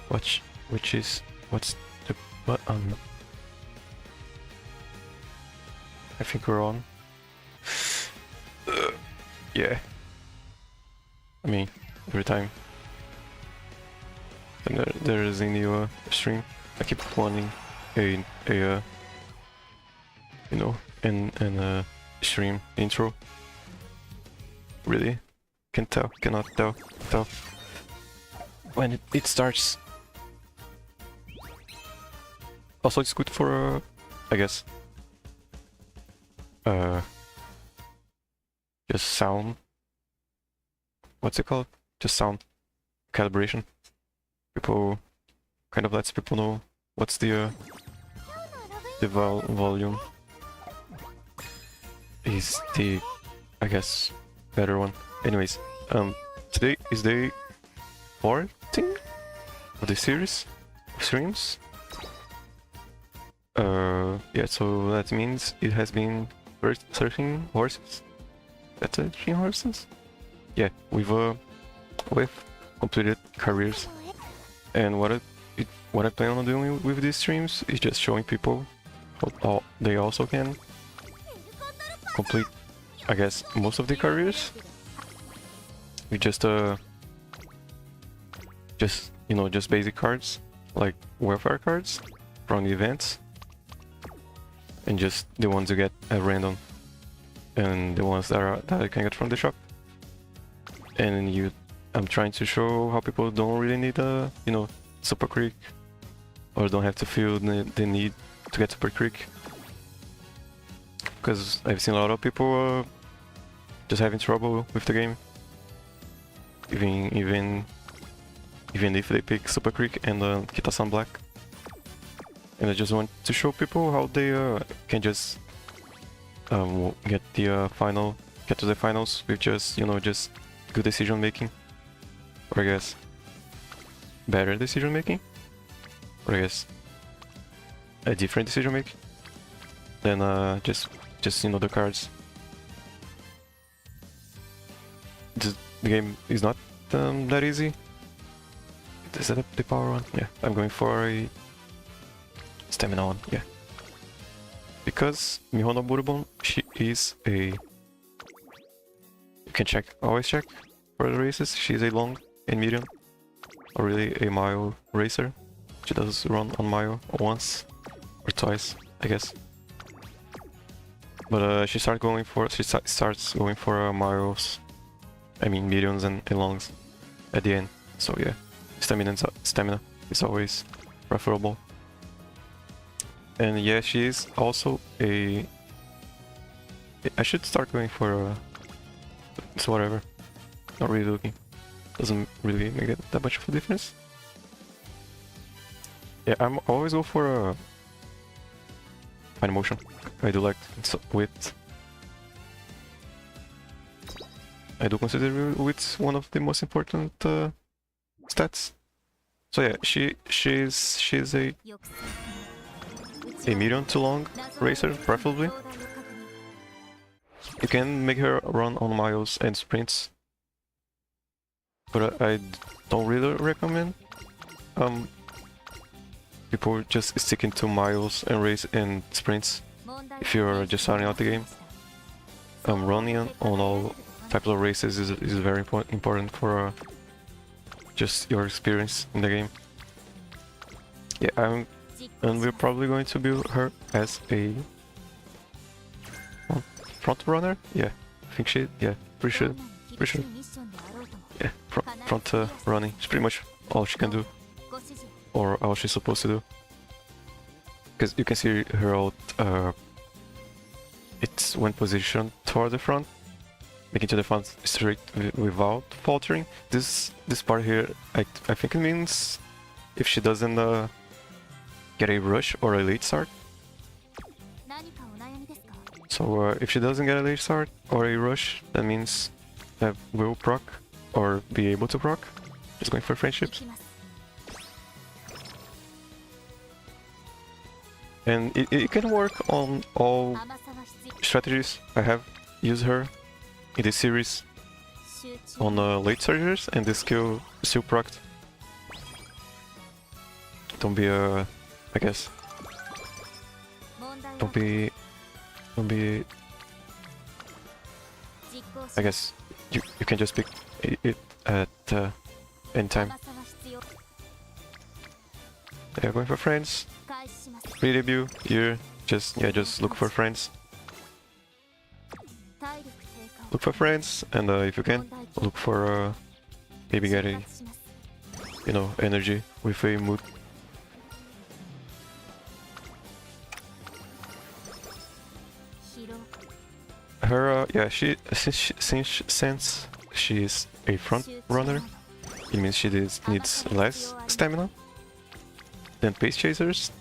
What's the button? I think we're on. Yeah. I mean, every time. And there is a new stream. I keep planning a you know, an stream intro. Really? Cannot tell when it starts. Also, it's good for I guess just sound. What's it called? Just sound calibration. People kind of lets people know what's the volume is the, I guess, better one. Anyways, today is day 14 of the series of streams. Yeah, so that means it has been 13 horses. That's 13 horses? Yeah, we've completed careers. And what I plan on doing with these streams is just showing people how they also can complete, I guess, most of the careers with just basic cards like welfare cards from the events, and just the ones you get at random, and the ones that you can get from the shop. And I'm trying to show how people don't really need Super Creek, or don't have to feel the need to get Super Creek, because I've seen a lot of people just having trouble with the game, even if they pick Super Creek and Kitasan Black. And I just want to show people how they can just get to the finals with just good decision making, or I guess better decision making, or I guess a different decision making than just the cards. The game is not that easy. Is that the power one? Yeah, I'm going for a stamina one. Yeah, because Mihono Bourbon, she is a. You can always check for the races. She's a long and medium, or really a mile racer. She does run on mile once or twice, I guess. But she starts going for miles. I mean mediums and longs at the end. So yeah, stamina is always preferable. And yeah, she is also a. I should start going for it's whatever. Not really looking. Doesn't really make that much of a difference. Yeah, I'm always go for fine motion. I do like width. I do consider width one of the most important stats. So yeah, she's a medium to long racer, preferably. You can make her run on miles and sprints, but I don't really recommend people just sticking to miles and race and sprints if you're just starting out the game. Running on all types of races is very important for just your experience in the game. Yeah, and we're probably going to build her as a front runner. Yeah, I think pretty sure. Yeah, front running. It's pretty much all she can do, or all she's supposed to do. Because you can see her out. It's when positioned toward the front, making to the front straight without faltering. This part here, I think it means if she doesn't get a rush or a late start. So if she doesn't get a late start or a rush, that means that will proc or be able to proc. Just going for friendships. And it can work on all strategies. I have used her in this series on late surgers, and this skill still procced. don't be I guess don't be I guess you can just pick it at any time. Yeah, going for friends. Pre-debut here, just look for friends. Look for friends, and if you can, look for maybe get a, you know, energy with a mood. Her, yeah, since she's a front runner, it means she needs less stamina than pace chasers.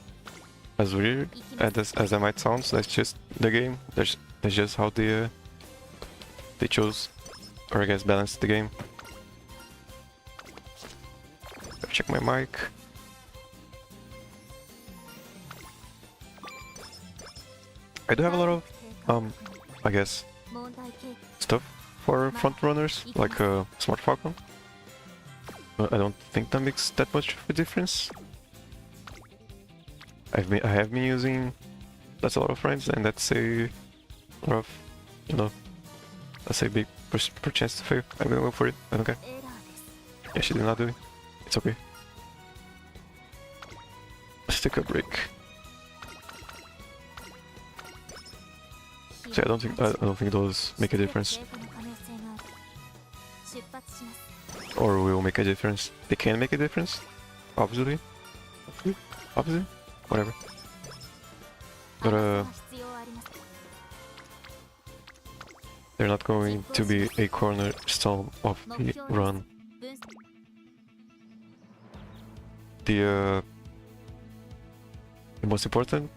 As weird as that might sound, that's just the game. That's just how they chose, or I guess balanced the game. Check my mic. I do have a lot of I guess stuff for front runners, like Smart Falcon. But I don't think that makes that much of a difference. I have been using that's a lot of friends, and that's a lot of, you know, that's a big per chance to fail. I'm gonna go for it. I don't care. Yeah, she did not do it. It's okay. Let's take a break. So I don't think those make a difference, or will make a difference. They can make a difference, obviously, whatever. But they're not going to be a cornerstone of the run. The most important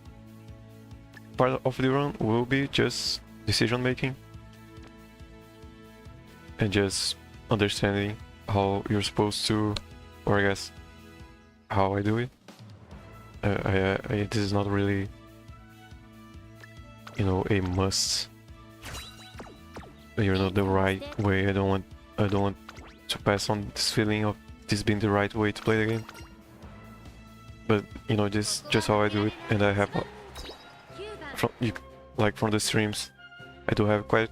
part of the run will be just decision making and just understanding how you're supposed to, or I guess how I do it. This is not really, you know, a must. You're not the right way. I don't want to pass on this feeling of this being the right way to play the game. But you know, this just how I do it, and I have from the streams, I do have quite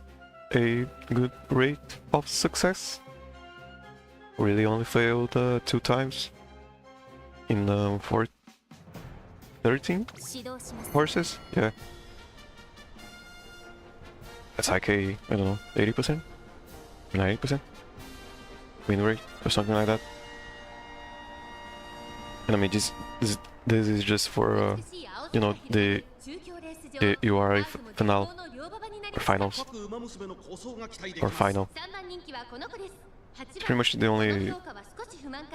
a good rate of success. Really only failed 2 times in 13 horses. Yeah, that's like a, I don't know, 80%, 90% win rate or something like that. And I mean, this is just for you know, the URA finale or finals or final. It's pretty much the only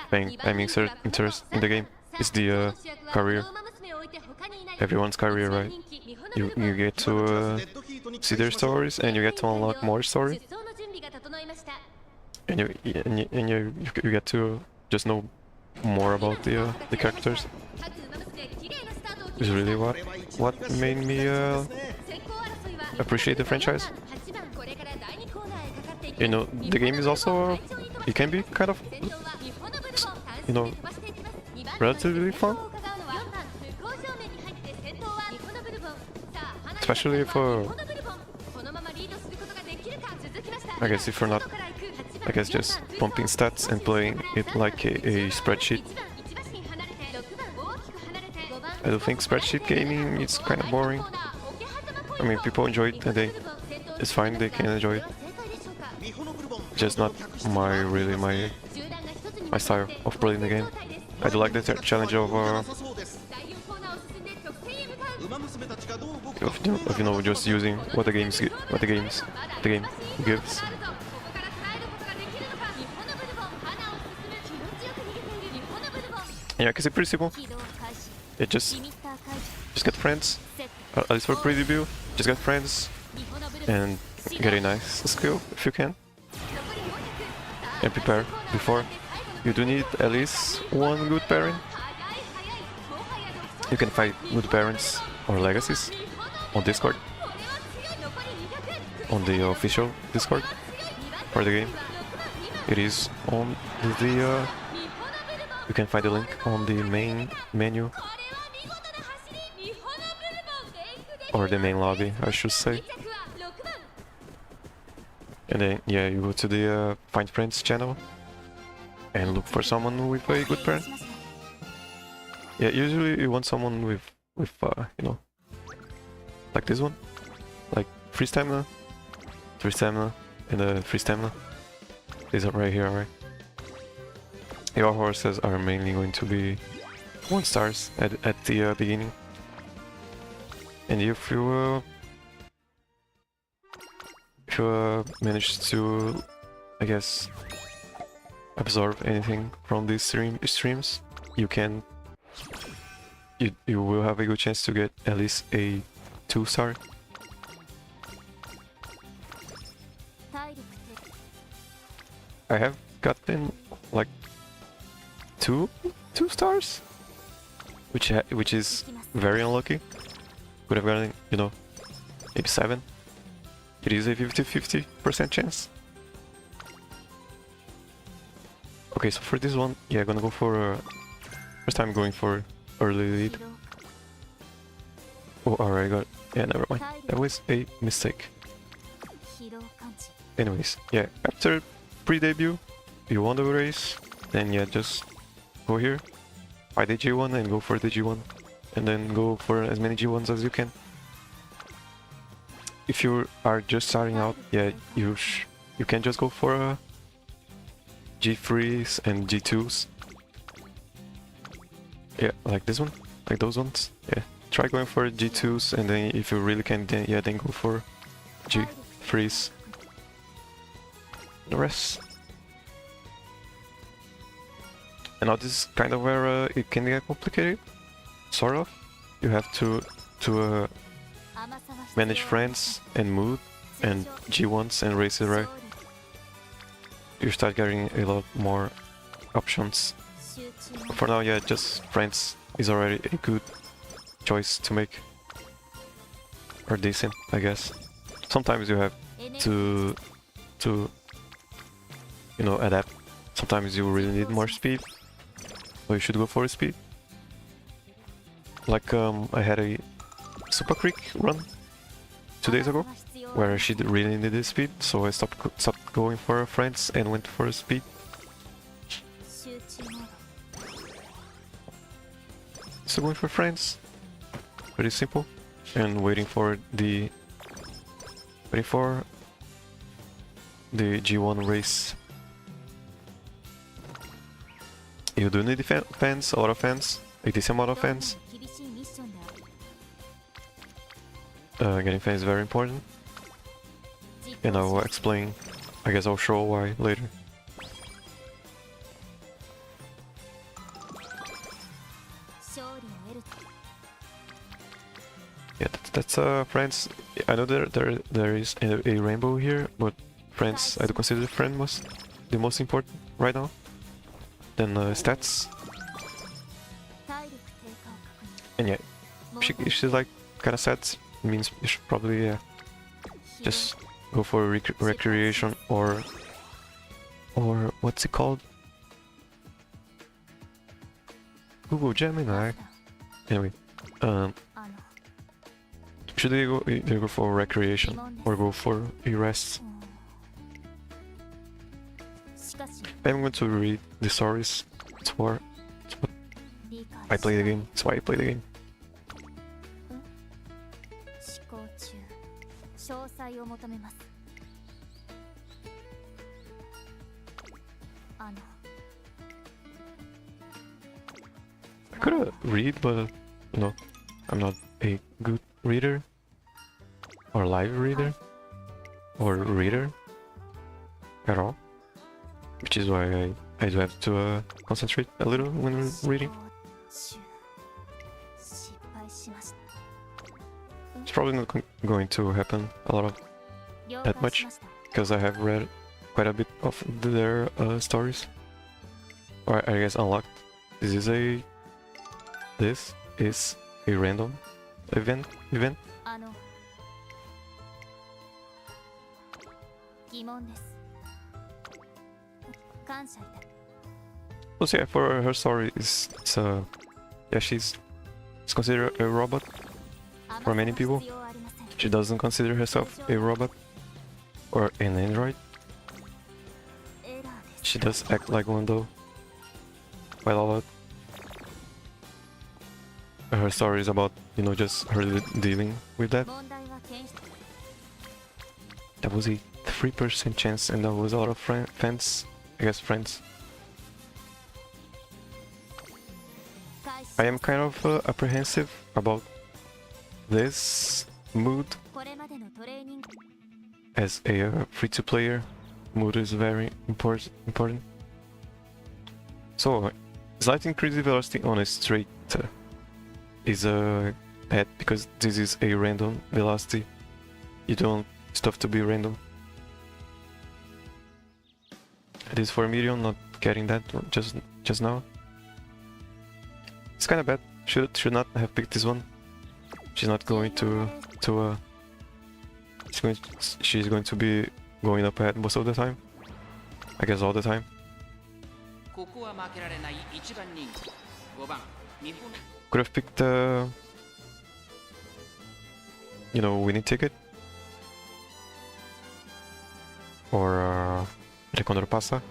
thing I'm interested in the game is the career. Everyone's career, right? You get to see their stories, and you get to unlock more story, and you get to just know more about the characters. Is really what made me appreciate the franchise. You know, the game is also, it can be kind of, you know, relatively fun, especially if I guess if you're not, I guess, just pumping stats and playing it like a spreadsheet. I do think spreadsheet gaming is kind of boring. I mean, people enjoy it and it's fine, they can enjoy it. Just not my style of playing the game. I do like the challenge of you know, just using what the game gives. Yeah, cause it's pretty simple. It just get friends. At least for pre-debut, just get friends and get a nice skill if you can. And prepare before. You do need at least one good parent. You can find good parents or legacies on Discord, on the official Discord for the game. It is on the You can find the link on the main menu, or the main lobby, I should say. And then, yeah, you go to the Find Friends channel and look for someone with a good parent. Yeah, usually you want someone with you know, like this one, like free stamina, and free stamina. These are right here, right? Your horses are mainly going to be 1 stars at the beginning, and if you manage to, I guess, absorb anything from these streams, you will have a good chance to get at least a 2-star. I have gotten like 2 stars, which is very unlucky. Could have gotten, you know, maybe 7. It is a 50-50% chance. Okay, so for this one, yeah, gonna go for first time going for early lead. Oh, alright, got it. Yeah, never mind. That was a mistake. Anyways, yeah, after pre-debut, you won the race, then yeah, just go here, find the G1 and go for the G1, and then go for as many G1s as you can. If you are just starting out, yeah, you can just go for G3s and G2s. Yeah, like this one, like those ones. Yeah, try going for G2s, and then if you really can, then yeah, then go for G3s. The rest. And now this is kind of where it can get complicated, sort of. You have to manage friends and mood and G1s and races, right? You start getting a lot more options. For now, yeah, just friends is already a good choice to make. Or decent, I guess. Sometimes you have to you know, adapt. Sometimes you really need more speed, so you should go for speed. Like I had a Super Creek run 2 days ago, where she really needed speed, so I stopped going for friends and went for speed. So going for friends, pretty simple, and waiting for the G1 race. You do need fans, a lot of fans, a decent amount of fans. Getting fans is very important, and I will explain, I guess I'll show why later. Yeah, that's friends. I know there is a rainbow here, but friends, I do consider friend the most important right now. Then stats. And yeah, if she's like kinda sad, means you should probably just go for recreation or what's it called? Google Gemini. Anyway, should they either go for recreation or go for a rest? I'm going to read the stories. It's what I play the game. That's why I play the game. I could read, but you know, I'm not a good reader or live reader or reader at all, which is why I do have to concentrate a little when reading. It's probably not going to happen a lot of that much, because I have read quite a bit of their stories, or I guess unlocked. This is a random event. So yeah, for her story is yeah, she's considered a robot for many people. She doesn't consider herself a robot or an android. She does act like one though, quite a lot. Her story is about, you know, just her dealing with that. That was a 3% chance, and that was a lot of fans, I guess friends. I am kind of apprehensive about this mood. As a free-to-player, mood is very important. So, slight increase velocity on a straight is bad because this is a random velocity. You don't want stuff to be random. It is for medium, not getting that just now. It's kind of bad. Should not have picked this one. She's not going to she's going to be going up ahead most of the time. I guess all the time. Could have picked the, you know, winning ticket. Or Reconor-pasa.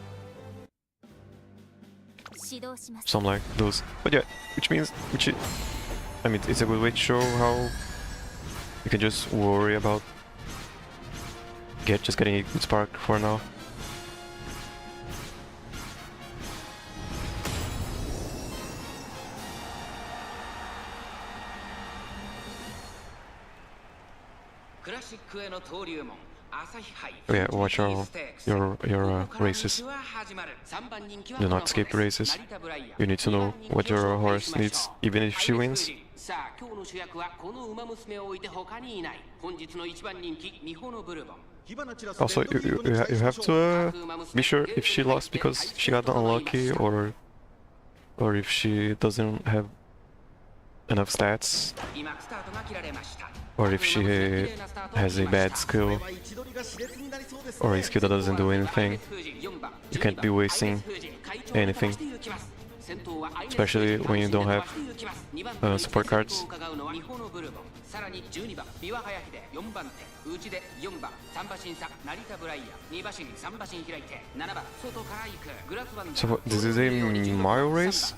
Something like those. But yeah, I mean, it's a good way to show how you can just worry about just getting a good spark for now. Oh yeah, watch your races. Do not skip the races. You need to know what your horse needs, even if she wins. Also, you have to be sure if she lost because she got unlucky, or if she doesn't have enough stats, or if she has a bad skill, or a skill that doesn't do anything. You can't be wasting anything, especially when you don't have support cards. So this is a mile race.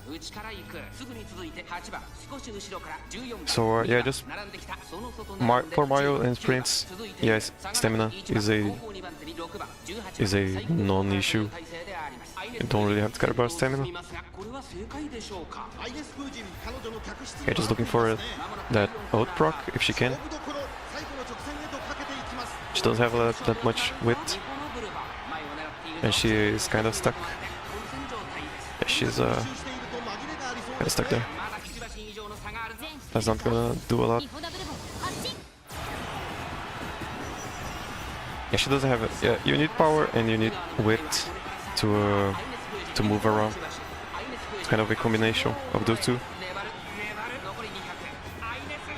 So yeah, just for mile and sprints, yes, stamina is a non-issue. You don't really have to care about stamina. Yeah, just looking for that ult proc if she can. She doesn't have that much width, and she is kind of stuck. Yeah, she's kind of stuck there. That's not gonna do a lot. Yeah, she doesn't have it. Yeah, you need power and you need width to move around. It's kind of a combination of those two.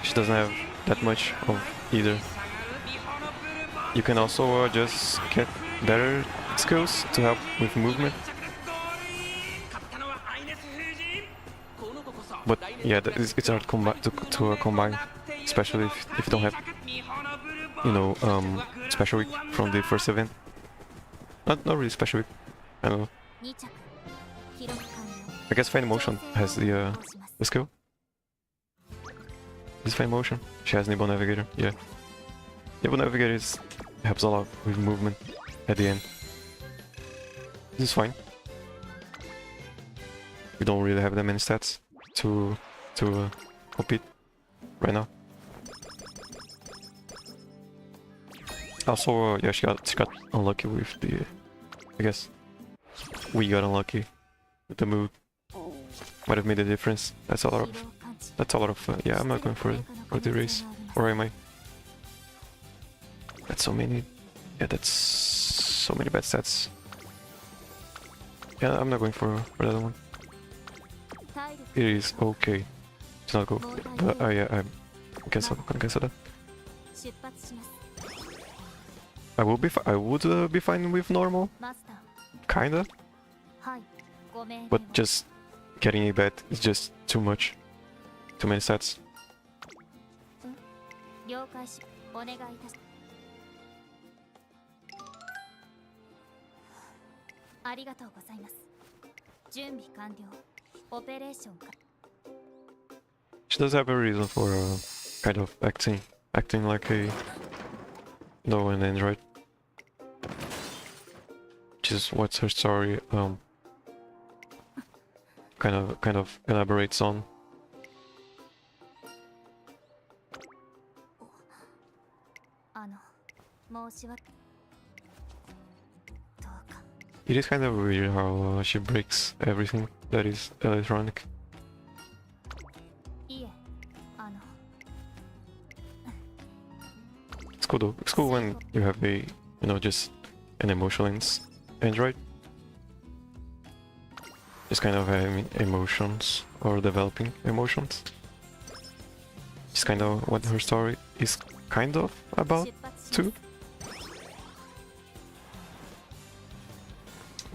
She doesn't have that much of either. You can also just get better skills to help with movement. But yeah, it's hard to combine, especially if you don't have, you know, special week from the first event. Not really special week. I don't know. I guess Fine Motion has the skill. This Fine Motion. She has Nimble Navigator. Yeah. Nimble Navigator helps a lot with movement at the end. This is fine. We don't really have that many stats to compete right now. Also, yeah, she got unlucky with the. I guess we got unlucky with the mood. Might have made a difference. That's a lot of. Yeah, I'm not going for the race, or am I? That's so many. Yeah, that's so many bad stats. Yeah, I'm not going for that one. It is okay. It's not good, but yeah, I'm gonna cancel that. I would be fine with normal, kinda. but just getting a bet is just too much. Too many sets. 了解しお願いいたしありがとうございます準備完了オペレーションか She does have a reason for kind of acting like a an android. Which is what's her story kind of elaborates on. 申し訳どうか It is kind of weird how she breaks everything that is electronic. いえ It's cool though. It's cool when you have a, just an emotionless android. Just kind of having emotions or developing emotions. It's kind of what her story is kind of about too.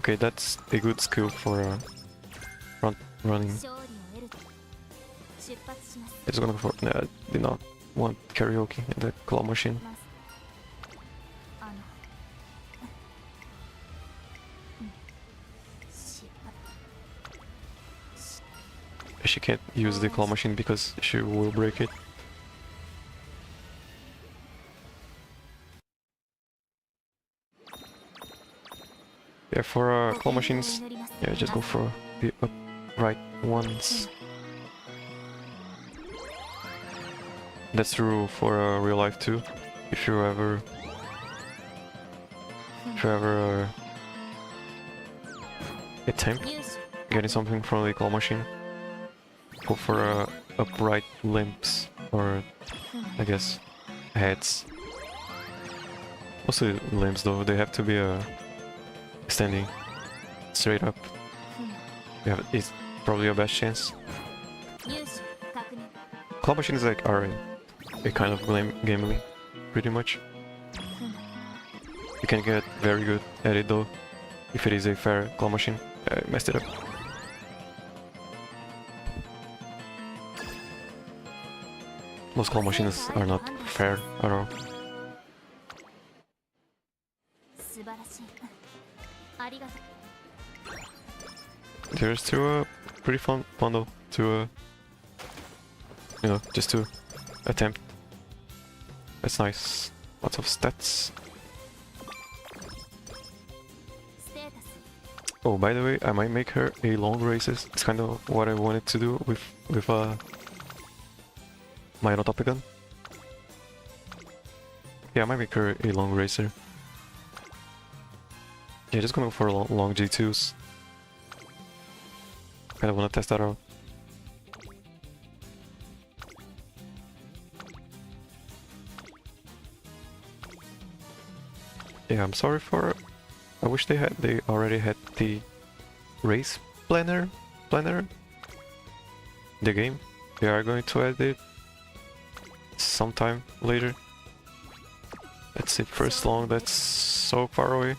Okay, that's a good skill for running. 勝利を得ると出発します It's gonna go for. Nah, I did not want karaoke in the claw machine. 失敗 She can't use the claw machine because she will break it. Yeah, for claw machines, yeah, just go for the upright ones. That's true for real life too. If you ever attempt getting something from the claw machine, go for upright limbs or I guess heads. Also limbs though, they have to be standing straight up. Yeah, it's probably your best chance. 入手確認 Claw machines are a kind of gambling, pretty much. You can get very good at it though, if it is a fair claw machine. I messed it up. Most claw machines are not fair at all. 素晴らしいありがとう There's still pretty fun though to just to attempt. That's nice. Lots of stats. ステータス Oh, by the way, I might make her a long races. It's kind of what I wanted to do with my Top gun. Yeah, I might make her a long racer. Yeah, just gonna go for long G2s. Kind of wanna test that out. Yeah, I'm sorry for. I wish they already had the race planner. The game. They are going to add it sometime later. That's it. First long. That's so far away.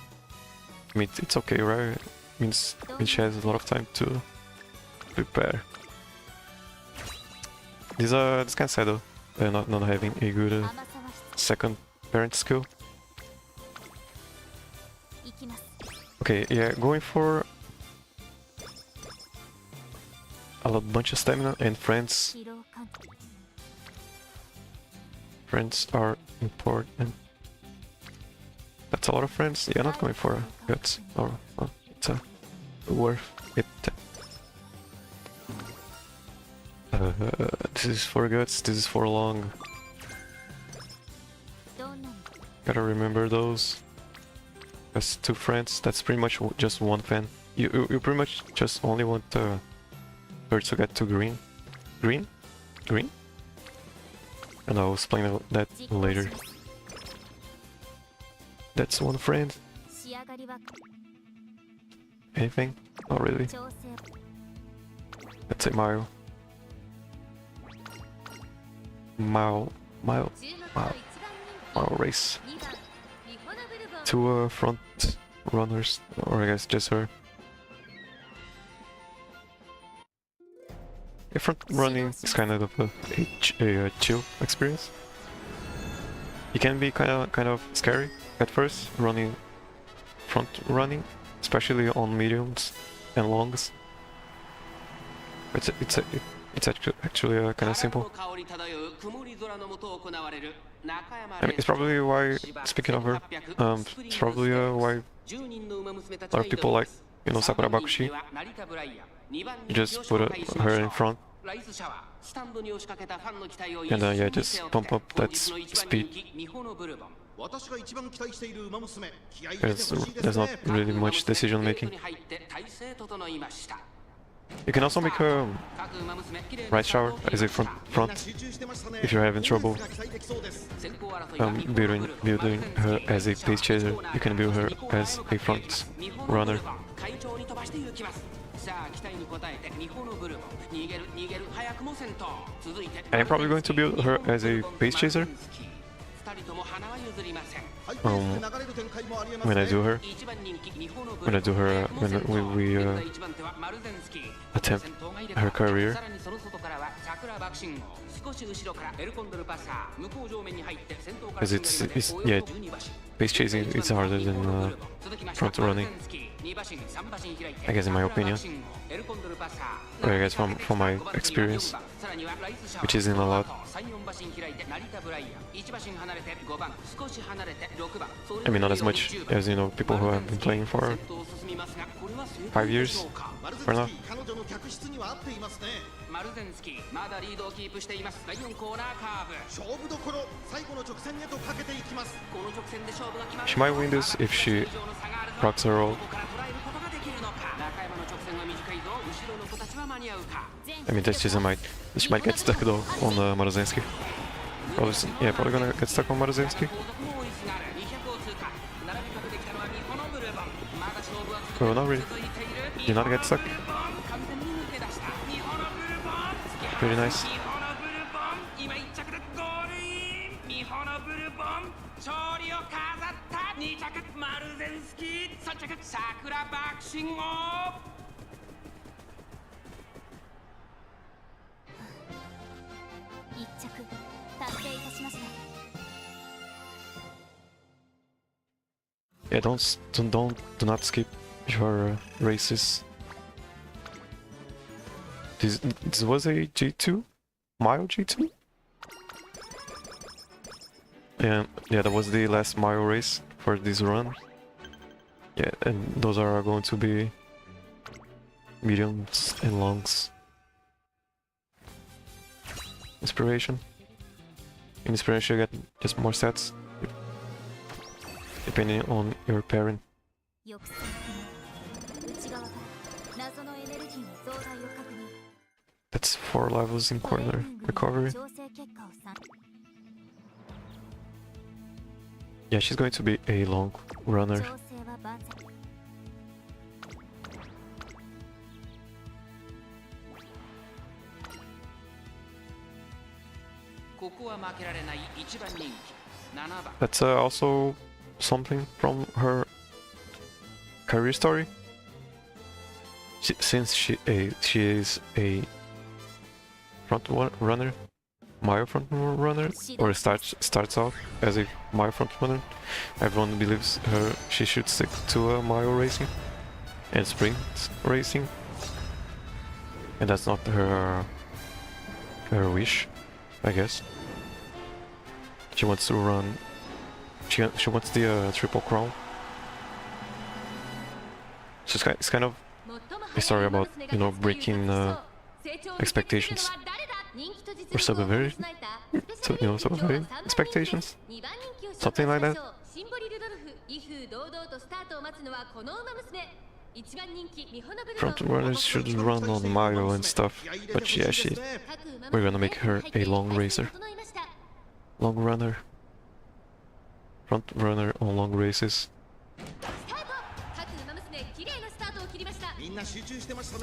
I mean, it's okay, right? Means she has a lot of time to prepare. This kind of sad though. Not having a good 甘さは必 second parent skill. 要行きます Okay, yeah, going for a bunch of stamina and friends. 疲労感 Friends are important. That's a lot of friends. Yeah, not going for guts. Oh, it's worth it. This is for guts. This is for long. どんなに Gotta remember those. That's two friends. That's pretty much just one fan. You pretty much just only want her to get to green. Green? And I'll explain that 実行し later. ます That's one friend. 仕上がりは Anything? Not really. 調整 That's a mile. Mile 注目の一番人 race. 気2番ミホノブルボン Two front runners, or I guess just her. Yeah, front running is kind of a chill experience. It can be kind of scary at first, front running, especially on mediums and longs. It's actually kind of simple. I mean, it's probably why, speaking of her, it's probably why a lot of people like, you know, Sakura Bakushi. You just put her in front, and yeah, just pump up that speed. There's not really much decision making. You can also make a right shower as a front if you're having trouble building her as a pace chaser. You can build her as a front runner. And I'm probably going to build her as a pace chaser. When I do her, when we attempt her career, because it's yeah, pace chasing is harder than front running, I guess, in my opinion, or I guess from my experience, which isn't a lot. I mean, not as much as, you know, people who have been playing for 5 years for now. She might win this if she rocks her roll. I mean, she might get stuck though on Maruzensky. Probably gonna get stuck on Maruzensky. Oh, not really. Did not get stuck. Pretty nice. Yeah, do not skip your races. This was a G2? Mile G2? And yeah, that was the last mile race for this run. Yeah, and those are going to be mediums and longs. Inspiration. In inspiration you get just more sets, depending on your parent. That's 4 levels in corner recovery. Yeah, she's going to be a long runner. That's also something from her career story. Since she is a front runner, mile front runner, or starts out as a mile front runner, everyone believes she should stick to mile racing and sprint racing, and that's not her wish, I guess. She wants to run. She wants the triple crown. So it's kind of a story about, you know, breaking expectations, or subverting, subverting expectations, something like that. Front runners should run on mile and stuff, but yeah, we're gonna make her a long racer, long runner, front runner on long races.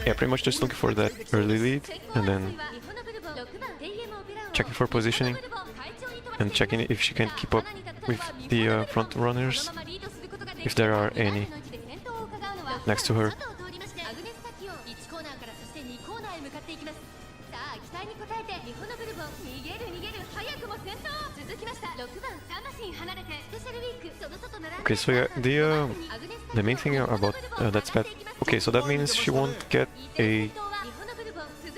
Yeah, pretty much just looking for that early lead, and then checking for positioning, and checking if she can keep up with the front runners, if there are any next to her. 期待に応えてミホノブルボン逃げる早くも先頭続きました6番3馬身離れてスペシャルウィークその外並んで Okay, so yeah, the main thing about that's bad. Okay, so that means she won't get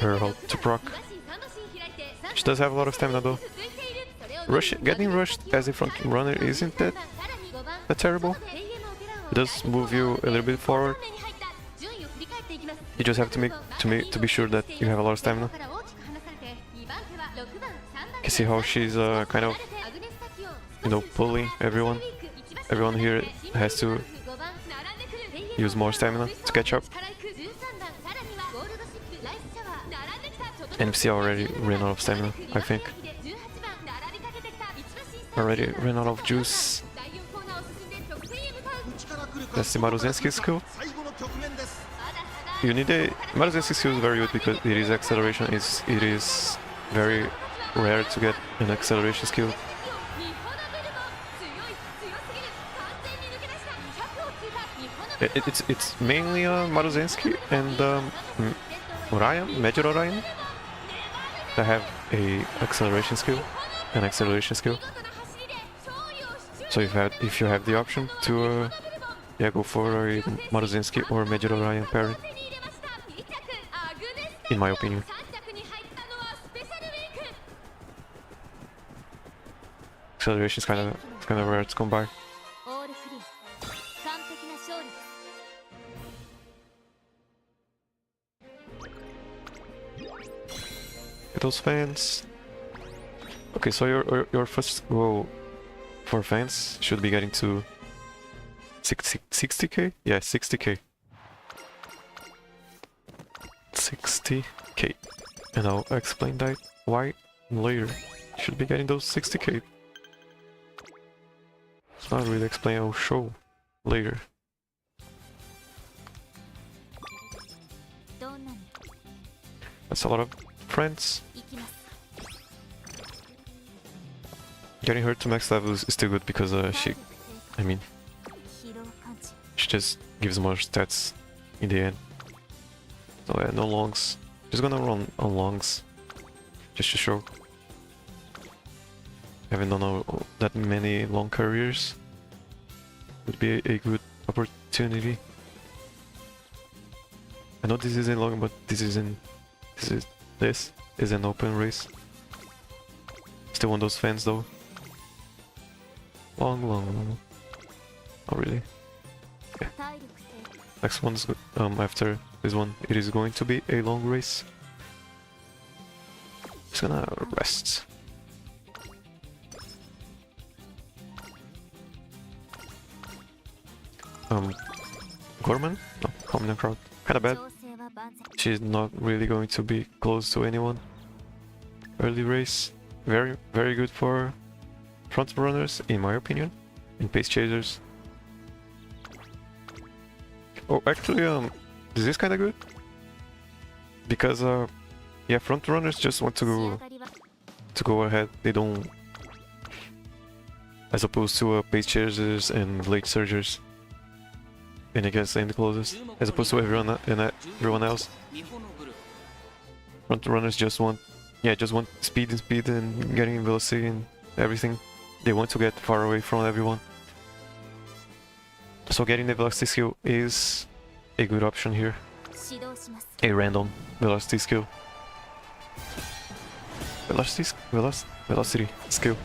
her ult to proc. She does have a lot of stamina though. Getting rushed as a front runner isn't that terrible. It does move you a little bit forward. You just have to be sure that you have a lot of stamina. You can see how she's kind of, you know, pulling everyone. Everyone here has to use more stamina to catch up. NPC already ran out of stamina, I think. Already ran out of juice. That's the Maruzenski skill. You need a Maruzenski skill is very good because it is acceleration. It is very rare to get an acceleration skill. It's mainly Maruzenski and Orion, Major Orion that have a acceleration skill, So if you have the option to yeah, go for a Maruzenski or Major Orion pairing, in my opinion. Acceleration is kind of rare to come by. Those fans. Okay, so your first goal for fans should be getting to 60k? Yeah, 60k. 60k. And I'll explain that why later. Should be getting those 60k. It's not really explain, I'll show later. That's a lot of friends. Getting her to max level is still good because she just gives more stats in the end. So yeah, no longs. Just gonna run on longs just to show. Haven't done that many long careers. Would be a good opportunity. I know this isn't long, but this is an open race. Still want those fans though. Long. Oh really? Yeah. Next one's after this one. It is going to be a long race. Just gonna rest. Gorman? No, common crowd. Kinda bad. She's not really going to be close to anyone. Early race. Very good for front runners, in my opinion. And pace chasers. Oh, actually, this is kinda good. Because, yeah, front runners just want to go ahead. They don't... As opposed to pace chasers and late surgers. And I guess end closest, as opposed to everyone else. Front runners just want speed and getting velocity and everything. They want to get far away from everyone. So getting the velocity skill is a good option here. A random velocity skill. Velocity skill. Velocity skill.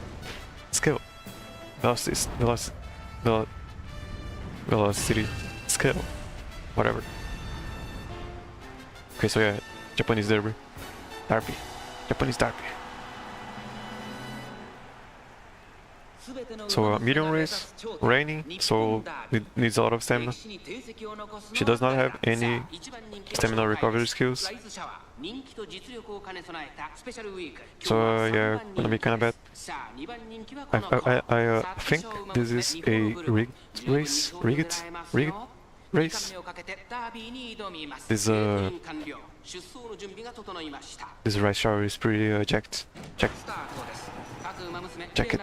Whatever. Okay, so yeah, Japanese derby. Japanese derby. So medium race, raining, so it needs a lot of stamina. She does not have any stamina recovery skills. So yeah, gonna be kinda bad. I think this is a rigged race. This race shower is pretty jacked. Check it.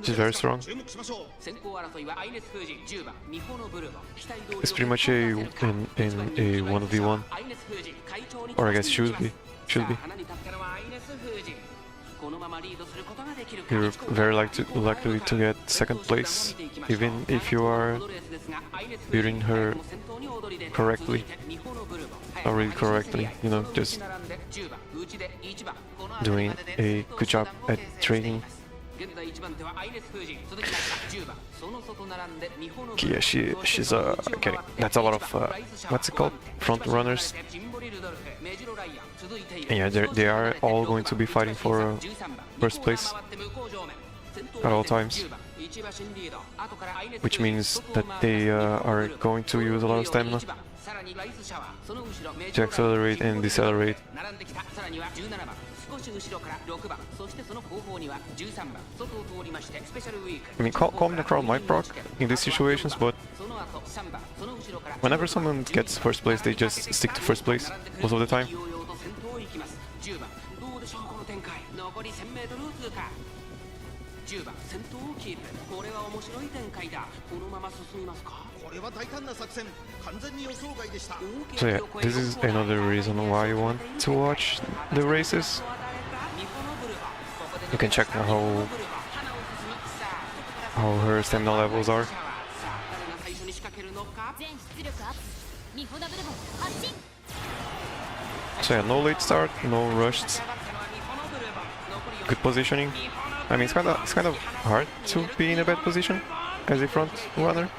She's very strong. It's pretty much in a 1v1. Or I guess should be. You're very likely to get second place, even if you are beating her correctly. Not really correctly, you know, just doing a good job at training. Yeah, she's getting. That's a lot of what's it called? Front runners. And yeah, they are all going to be fighting for first place at all times, which means that they are going to use a lot of stamina to accelerate and decelerate. I mean, calm the crowd might proc in these situations, but whenever someone gets first place, they just stick to first place most of the time. So yeah, this is another reason why you want to watch the races. You can check how her stamina levels are. So yeah, no late start, no rushed. Good positioning. I mean, it's kind of hard to be in a bad position as a front runner.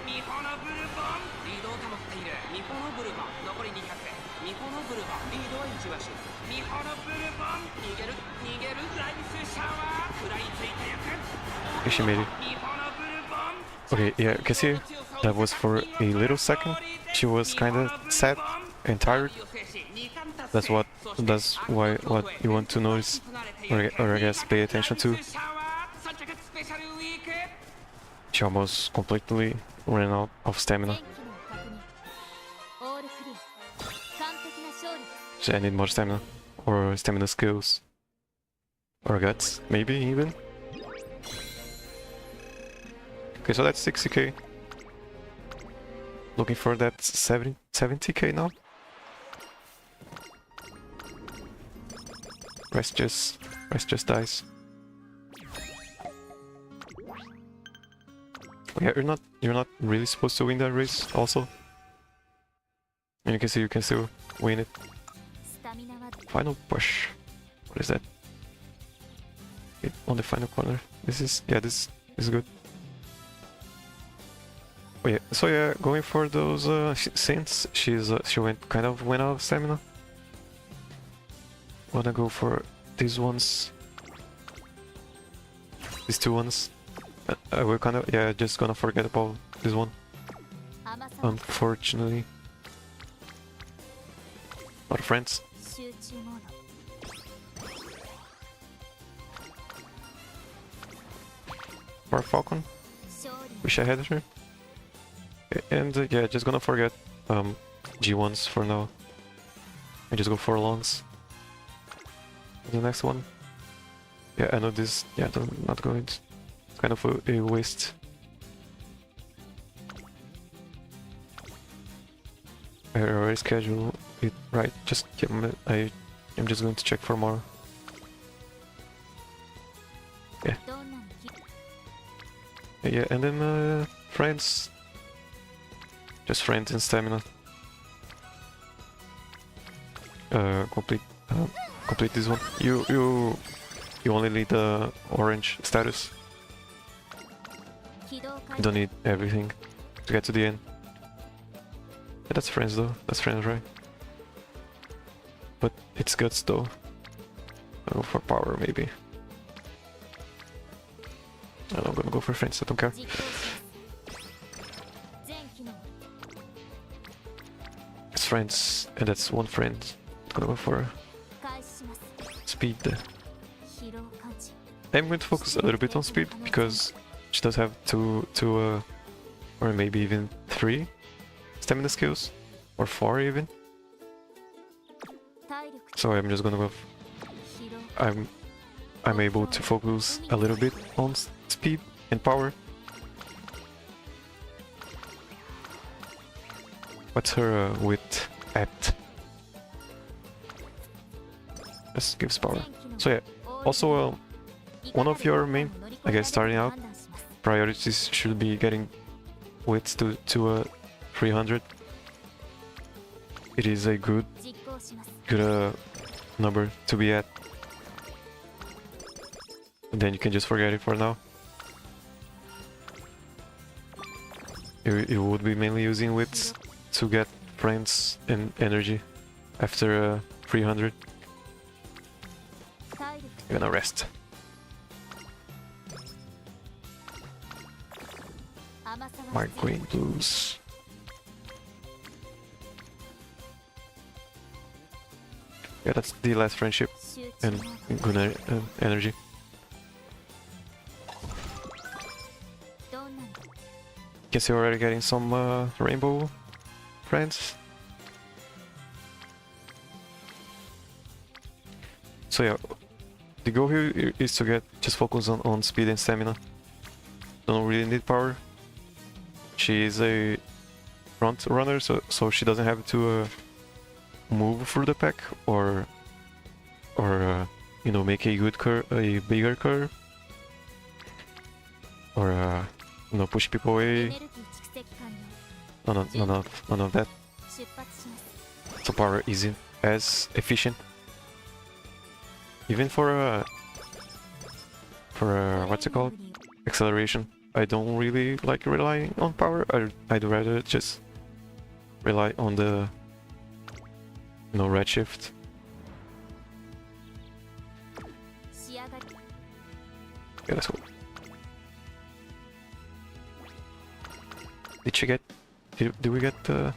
She made it. Okay, yeah, you can see that was for a little second. She was kind of sad and tired. That's what you want to notice, or I guess pay attention to. She almost completely ran out of stamina. So I need more stamina, or stamina skills, or guts, maybe even. Okay, so that's 60k. Looking for that 70k now. Rest just dies. Yeah, you're not really supposed to win that race also. And you can still win it. Final push. What is that? Hit on the final corner. This is good. Oh yeah, so yeah, going for those since she went out of stamina. Wanna go for these ones. These two ones. I will just gonna forget about this one. Unfortunately. Not friends. Or Falcon. Wish I had her. And yeah, just gonna forget G1s for now. I just go for longs. The next one. Yeah, I know this. Yeah, not going. It's kind of a waste. I already scheduled it right. Just I'm just going to check for more. Yeah. Yeah, and then friends. Just friends and stamina. Complete this one. You only need the orange status. You don't need everything to get to the end. Yeah, that's friends though. That's friends, right? But it's guts though. I'll go for power maybe. I'm gonna go for friends. I don't care. It's friends, and that's one friend. I'm gonna go for speed. I'm going to focus a little bit on speed because she does have two or maybe even 3 stamina skills, or 4 even. So I'm just gonna go. I'm able to focus a little bit on speed and power. What's her width at? Just gives power. So yeah, also one of your main, I guess, starting out priorities should be getting width to 300. It is a good number to be at. And then you can just forget it for now. You would be mainly using widths to get frames and energy after 300. I'm gonna rest. My green blues. Yeah, that's the last friendship and good energy. Guess you're already getting some rainbow friends. So yeah, the goal here is to get just focus on speed and stamina. Don't really need power. She is a front runner, so she doesn't have to move through the pack or you know, make a good curve, a bigger curve, or you know, push people away. None of that. So power isn't as efficient. Even for what's it called? Acceleration. I don't really like relying on power. I'd rather just rely on the, you know, redshift. Yeah, let's go. Did she get? Did we get the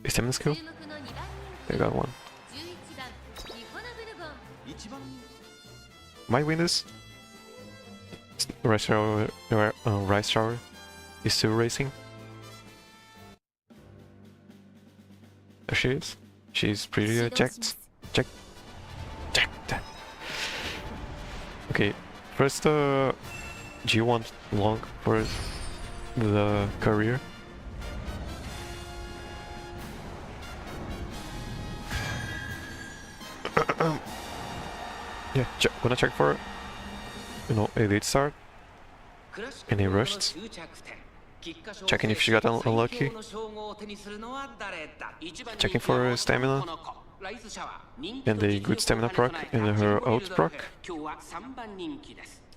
stamina skill? I got one. My win is Rice Shower is still racing. There she is. She's pretty jacked. Okay, first G1 long for the career. Yeah, gonna check for, you know, a late start and a rushed. Checking if she got unlucky. Checking for stamina and a good stamina proc and her ult proc.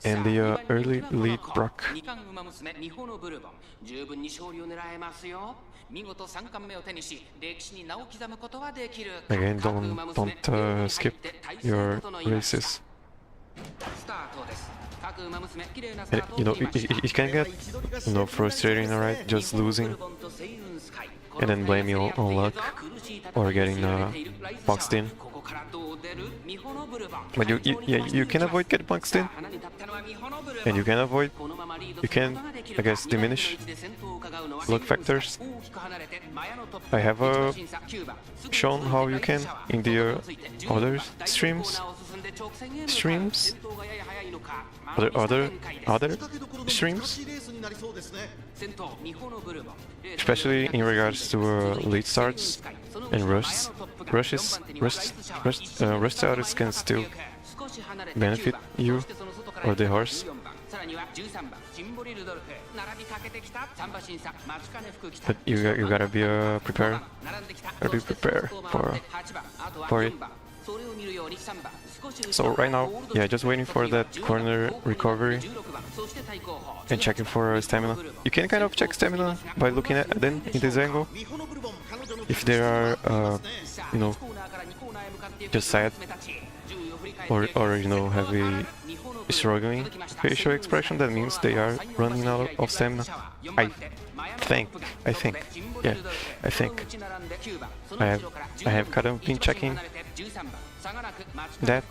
And the early lead proc. Again, don't skip your races. And, you know, it can get, you know, frustrating, alright, just losing and then blaming on luck or getting boxed in. But you can avoid getting boxed in, and you can, I guess, diminish luck factors. I have shown how you can in the other streams, other streams, especially in regards to lead starts and rushes. Rush starters can still benefit you or the horse. But you gotta be prepared. Gotta be prepared for it. So right now, yeah, just waiting for that corner recovery and checking for stamina. You can kind of check stamina by looking at them in this angle. If they are, you know, just sad or you know, have a struggling facial expression, that means they are running out of stamina. I think. Yeah, I think. I have kind of been checking that.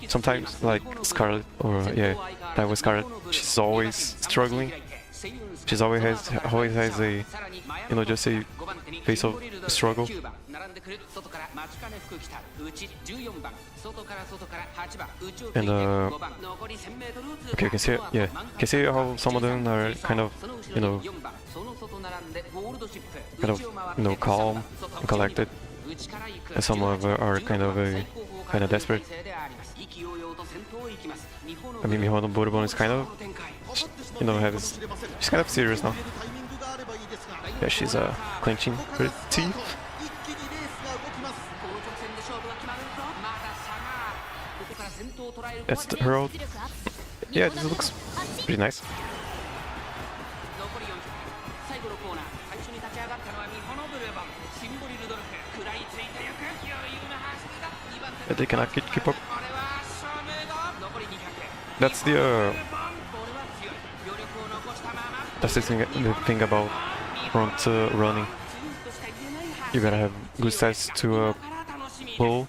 Sometimes, like Scarlet, or yeah, that was Scarlet. She's always struggling. She's always has a, you know, just a face of struggle. And okay, you can see it. Yeah, you can see how some of them are kind of, calm and collected, and some of them are kind of desperate. I mean, Mihono Bourbon is kind of, she's kind of serious now. Yeah, she's clenching her teeth. That's her ult. Yeah, this looks pretty nice. Yeah, they cannot keep up. That's the thing about front running. You gotta have good stats to pull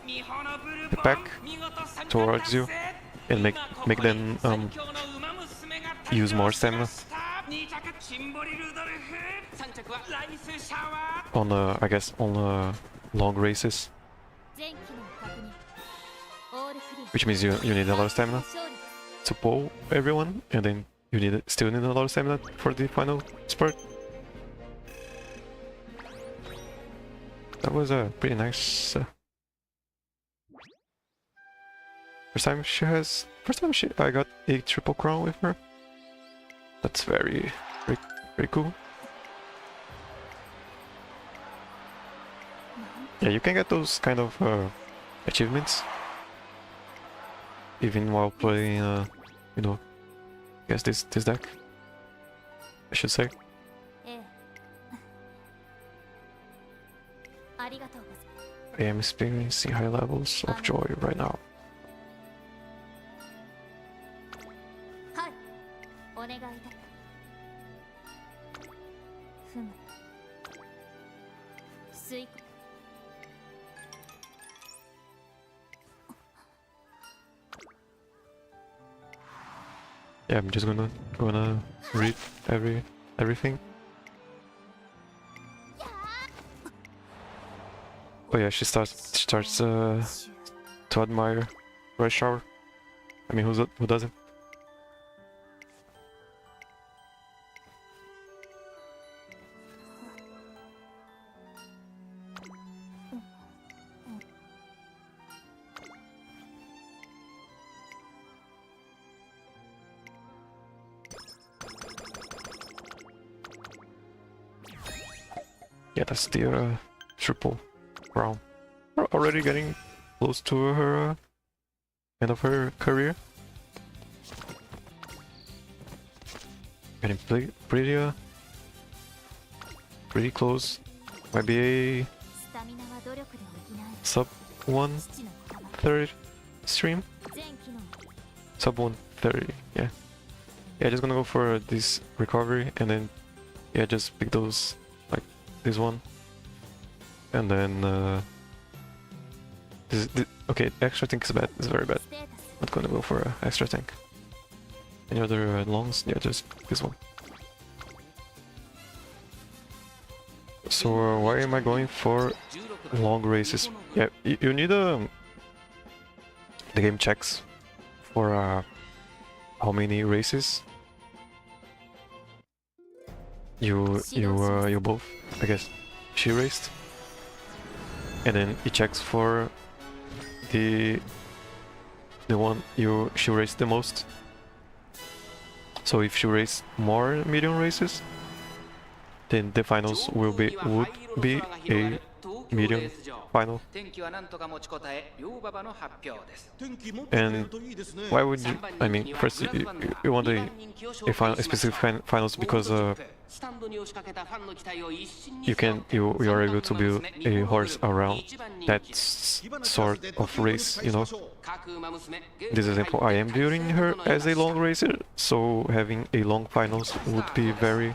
the pack towards you and make them use more stamina on I guess on long races, which means you need a lot of stamina to pull everyone, and then you still need a lot of stamina for the final spurt. That was pretty nice. First time I got a triple crown with her. That's very cool. Yeah, you can get those kind of achievements even while playing, I guess this deck, I should say. I am experiencing high levels of joy right now. Yeah, I'm just gonna read everything. Oh yeah, she starts to admire Rush Hour. I mean, who doesn't? Yeah, that's the triple crown. We're already getting close to her end of her career. Getting pretty close. Might be a sub 1/3 stream. Sub 1/30, yeah. Yeah, just gonna go for this recovery and then just pick those, like this one, and then okay, extra tank is bad. It's very bad. Not gonna go for extra tank. Any other longs? Yeah, just this one. So why am I going for long races? Yeah, you need the game checks for how many races you both, I guess, she raced, and then it checks for the one she raced the most. So if she raced more medium races, then the finals would be a medium final. And why would you? I mean, first you want a specific finals because you are able to build a horse around that sort of race, This example, I am building her as a long racer, so having a long finals would be very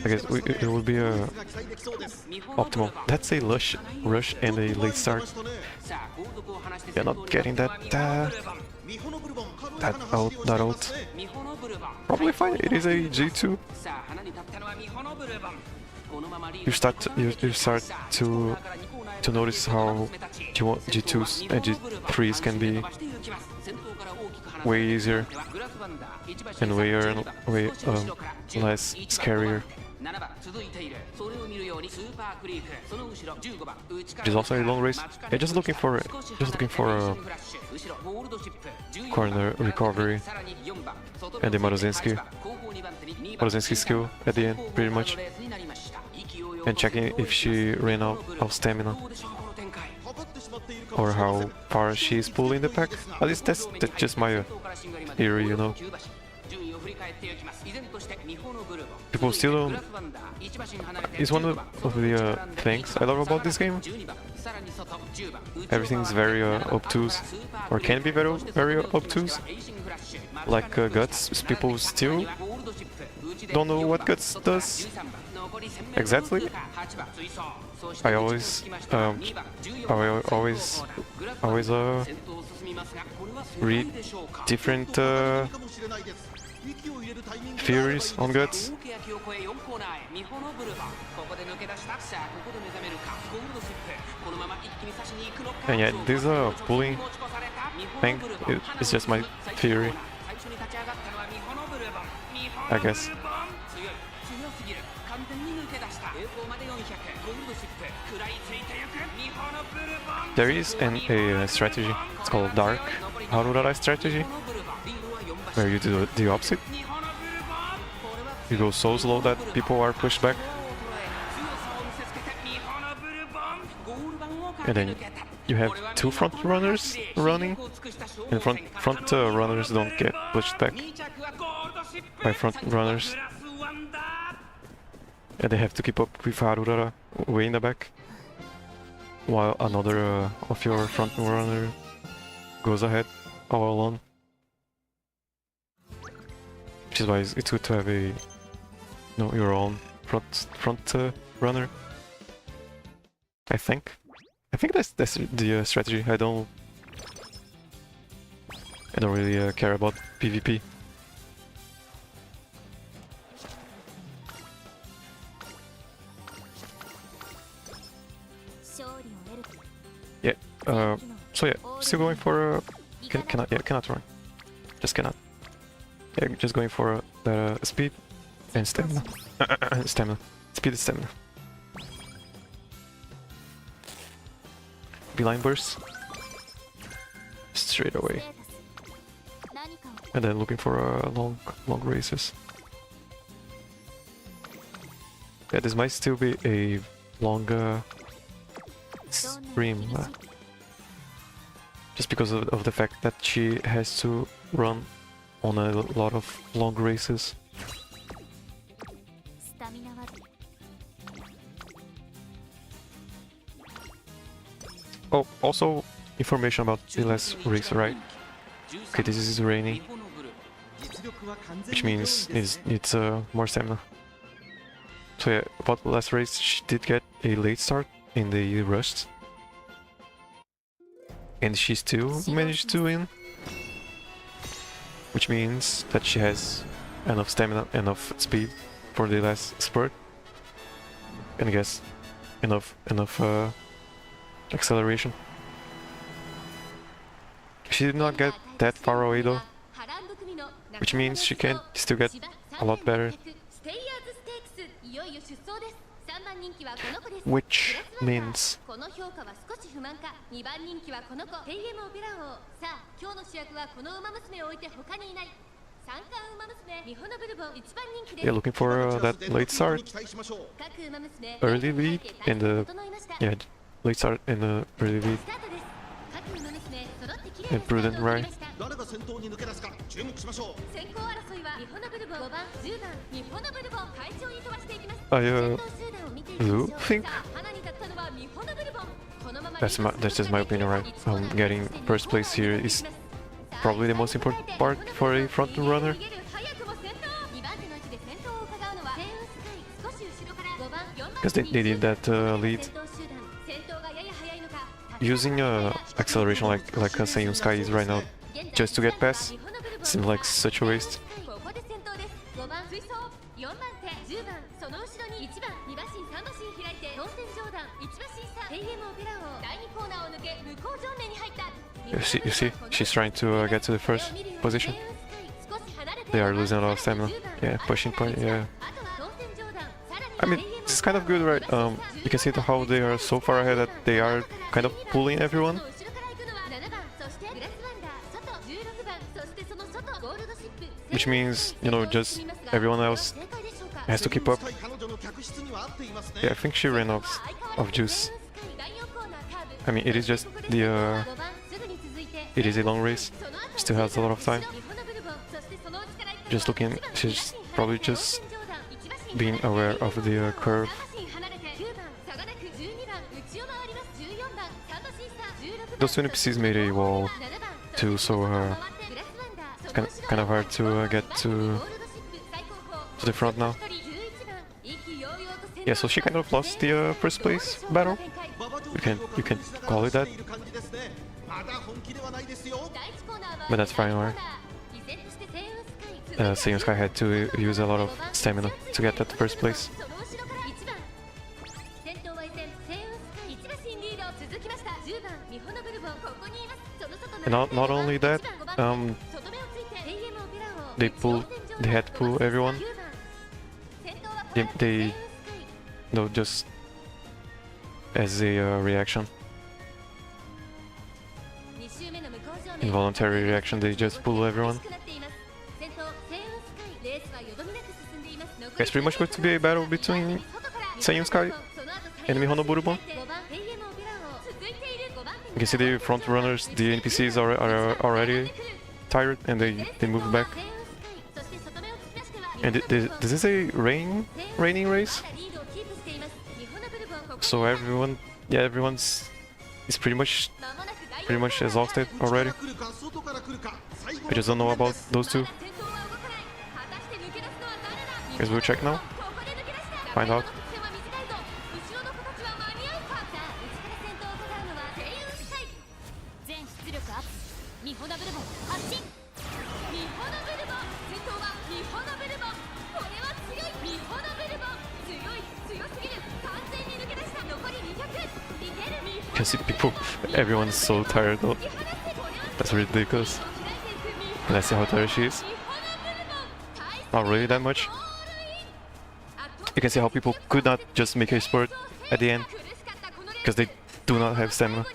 I guess it would be optimal. That's a rush and a late start. Yeah, not getting that ult. Probably fine. It is a G2. you start to notice how G2s and G3s can be way easier and way less scarier. There's also a long race. Yeah, just looking for a corner recovery and the Maruzinski skill at the end, pretty much, and checking if she ran out of stamina or how far she's pulling the pack. At least that's just my theory, you know. People still don't... It's one of the things I love about this game. Everything's very obtuse, or can be very obtuse. Like Guts, people still don't know what Guts does exactly. I always read different theories on Guts. And yeah, this pulling thing is just my theory, I guess. There is a strategy, it's called Dark Harurara strategy, where you do the opposite. You go so slow that people are pushed back, and then you have two front runners running, and front runners don't get pushed back by front runners, and they have to keep up with Harurara way in the back, while another of your front runner goes ahead all alone. Which is why it's good to have your own front runner. I think that's the strategy. I don't really care about PvP. Yeah. So yeah, still going for cannot run. Just cannot. Yeah, just going for the speed and stamina. Speed and stamina. Beeline burst. Straight away. And then looking for long races. Yeah, this might still be a long stream. Just because of the fact that she has to run on a lot of long races. Oh, also information about the last race, right? Okay, this is raining, which means it's more stamina. So yeah, about the last race, she did get a late start in the rust, and she still managed to win. Which means that she has enough stamina, enough speed for the last spurt, and I guess enough acceleration. She did not get that far away though, which means she can still get a lot better. Which means yeah, looking for that late start, early lead in the late start in the early lead, and prudent right. I do think that's just my opinion, right? Getting first place here is probably the most important part for a front runner. Because they did that lead using acceleration like Seiyun Sky is right now just to get past. Seems like such a waste. You see, she's trying to get to the first position. They are losing a lot of stamina. Yeah, pushing point. Yeah. I mean, it's kind of good, right? You can see how they are so far ahead that they are kind of pulling everyone. Which means, you know, just everyone else has to keep up. Yeah, I think she ran out of juice. I mean, it is just the it is a long race. Still has a lot of time. Just looking, she's probably just being aware of the curve. Those two NPCs made a wall too, so it's kind of hard to get to the front now. Yeah, so she kind of lost the first place battle. You can call it that. But that's fine, right? Seiun Sky had to use a lot of stamina to get that first place. And not only that, they had to pull everyone. They no, just as a reaction. Involuntary reaction, they just pull everyone. It's pretty much going to be a battle between Seiun Sky and Mihono Bourbon. You can see the front runners, the NPCs are already tired and they move back. And this is a raining race, so everyone's is pretty much exhausted already. I just don't know about those two. Guess we'll check now. Find out. You can see people, everyone's so tired though. That's ridiculous. Let's see how tired she is. Not really that much. You can see how people could not just make a spurt at the end because they do not have stamina.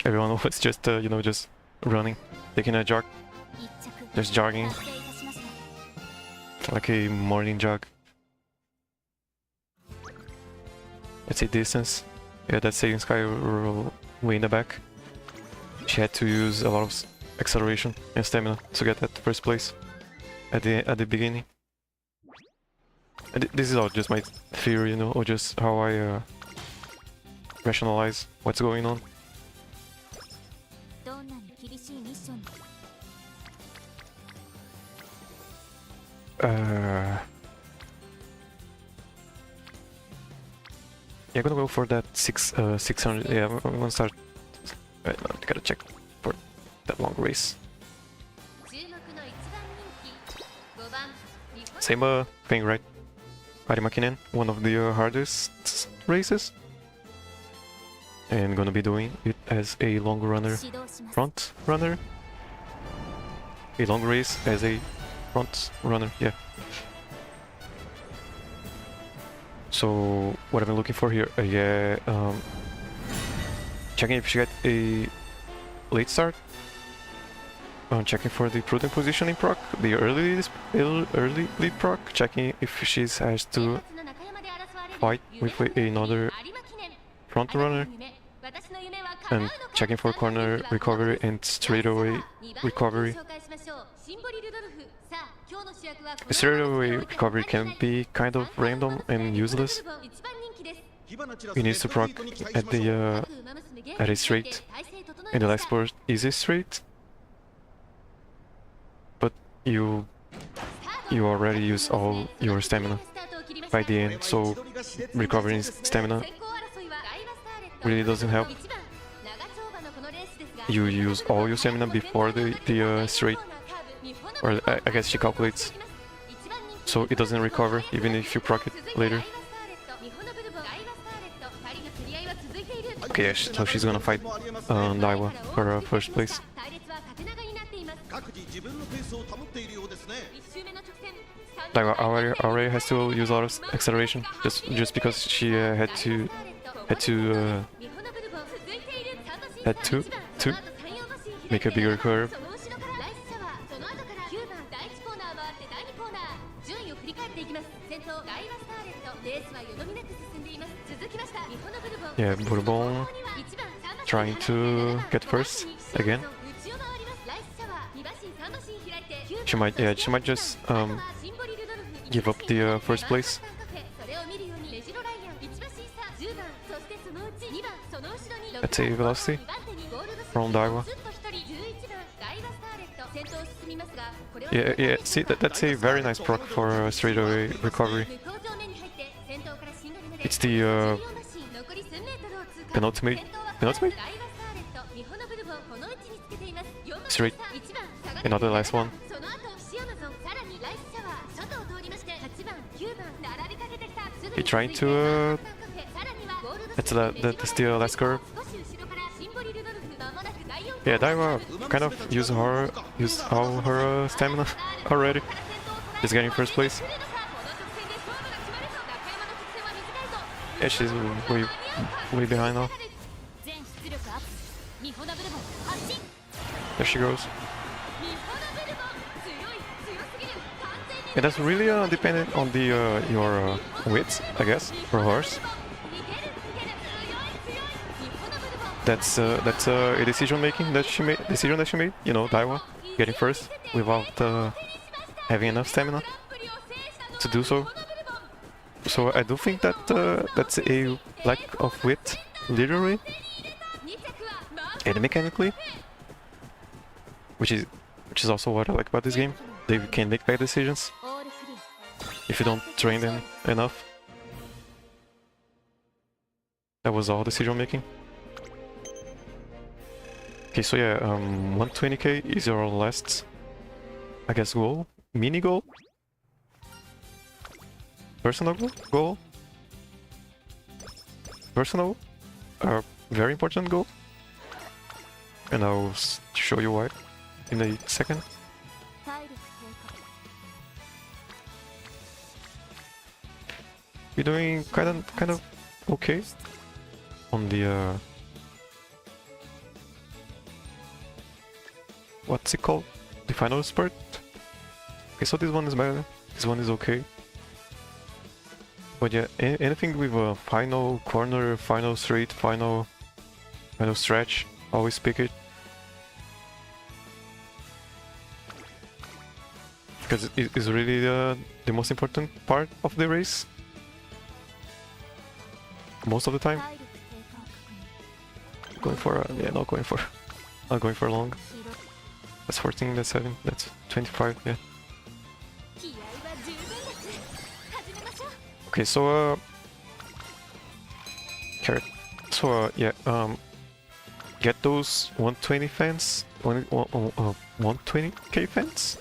Everyone was just you know, just running, taking a jog, just jogging, like a morning jog. Let's see distance. Yeah, that's Seiun Sky way in the back. She had to use a lot of acceleration and stamina to get that first place at the beginning. And this is all just my theory, you know, or just how I rationalize what's going on. Yeah, I'm gonna go for that 600. Yeah, I'm gonna start. I gotta check for that long race. Same thing, right? Arimakinen, one of the hardest races. And gonna be doing it as a long runner, front runner. A long race as a front runner, yeah. So what I've been looking for here, checking if she got a late start. Checking for the prudent positioning proc, the early lead proc. Checking if she has to fight with another front runner, and checking for corner recovery and straightaway recovery. Straightaway recovery can be kind of random and useless. You need to proc at the at a straight, and the last part is a straight. But you already use all your stamina by the end, so recovering stamina really doesn't help. You use all your stamina before the straight, or I guess she calculates so it doesn't recover even if you proc it later. Okay, so she's gonna fight Daiwa for first place. Daiwa already has to use a lot of acceleration just because she had to make a bigger curve. Yeah, Bourbon trying to get first again. She might just give up the first place. Let's say velocity from Daiwa. Yeah, see, that's a very nice proc for straightaway recovery. It's the penultimate? Straight. Another last one. He trying to that's the last curve. Yeah, Daiwa kind of used all her stamina already. Just getting first place. Yeah, she's way behind now. There she goes. And that's really dependent on the your width, I guess, for horse. That's a decision that she made. You know, Daiwa getting first without having enough stamina to do so. So I do think that that's a lack of width, literally and mechanically, which is also what I like about this game. They can make bad decisions if you don't train them enough. That was all decision making. Okay, so yeah, 120k is your last, I guess, goal, mini goal, personal goal, very important goal, and I'll show you why in a second. We're doing kind of okay on the what's it called? The final spurt. Okay, so this one is better. This one is okay. But yeah, anything with a final corner, final straight, final stretch, always pick it. Because it is really the most important part of the race. Most of the time. Going for not going for long. That's 14, that's 7, that's 25, yeah. Okay, so carrot. So yeah, get those 120 fans, 120k fans,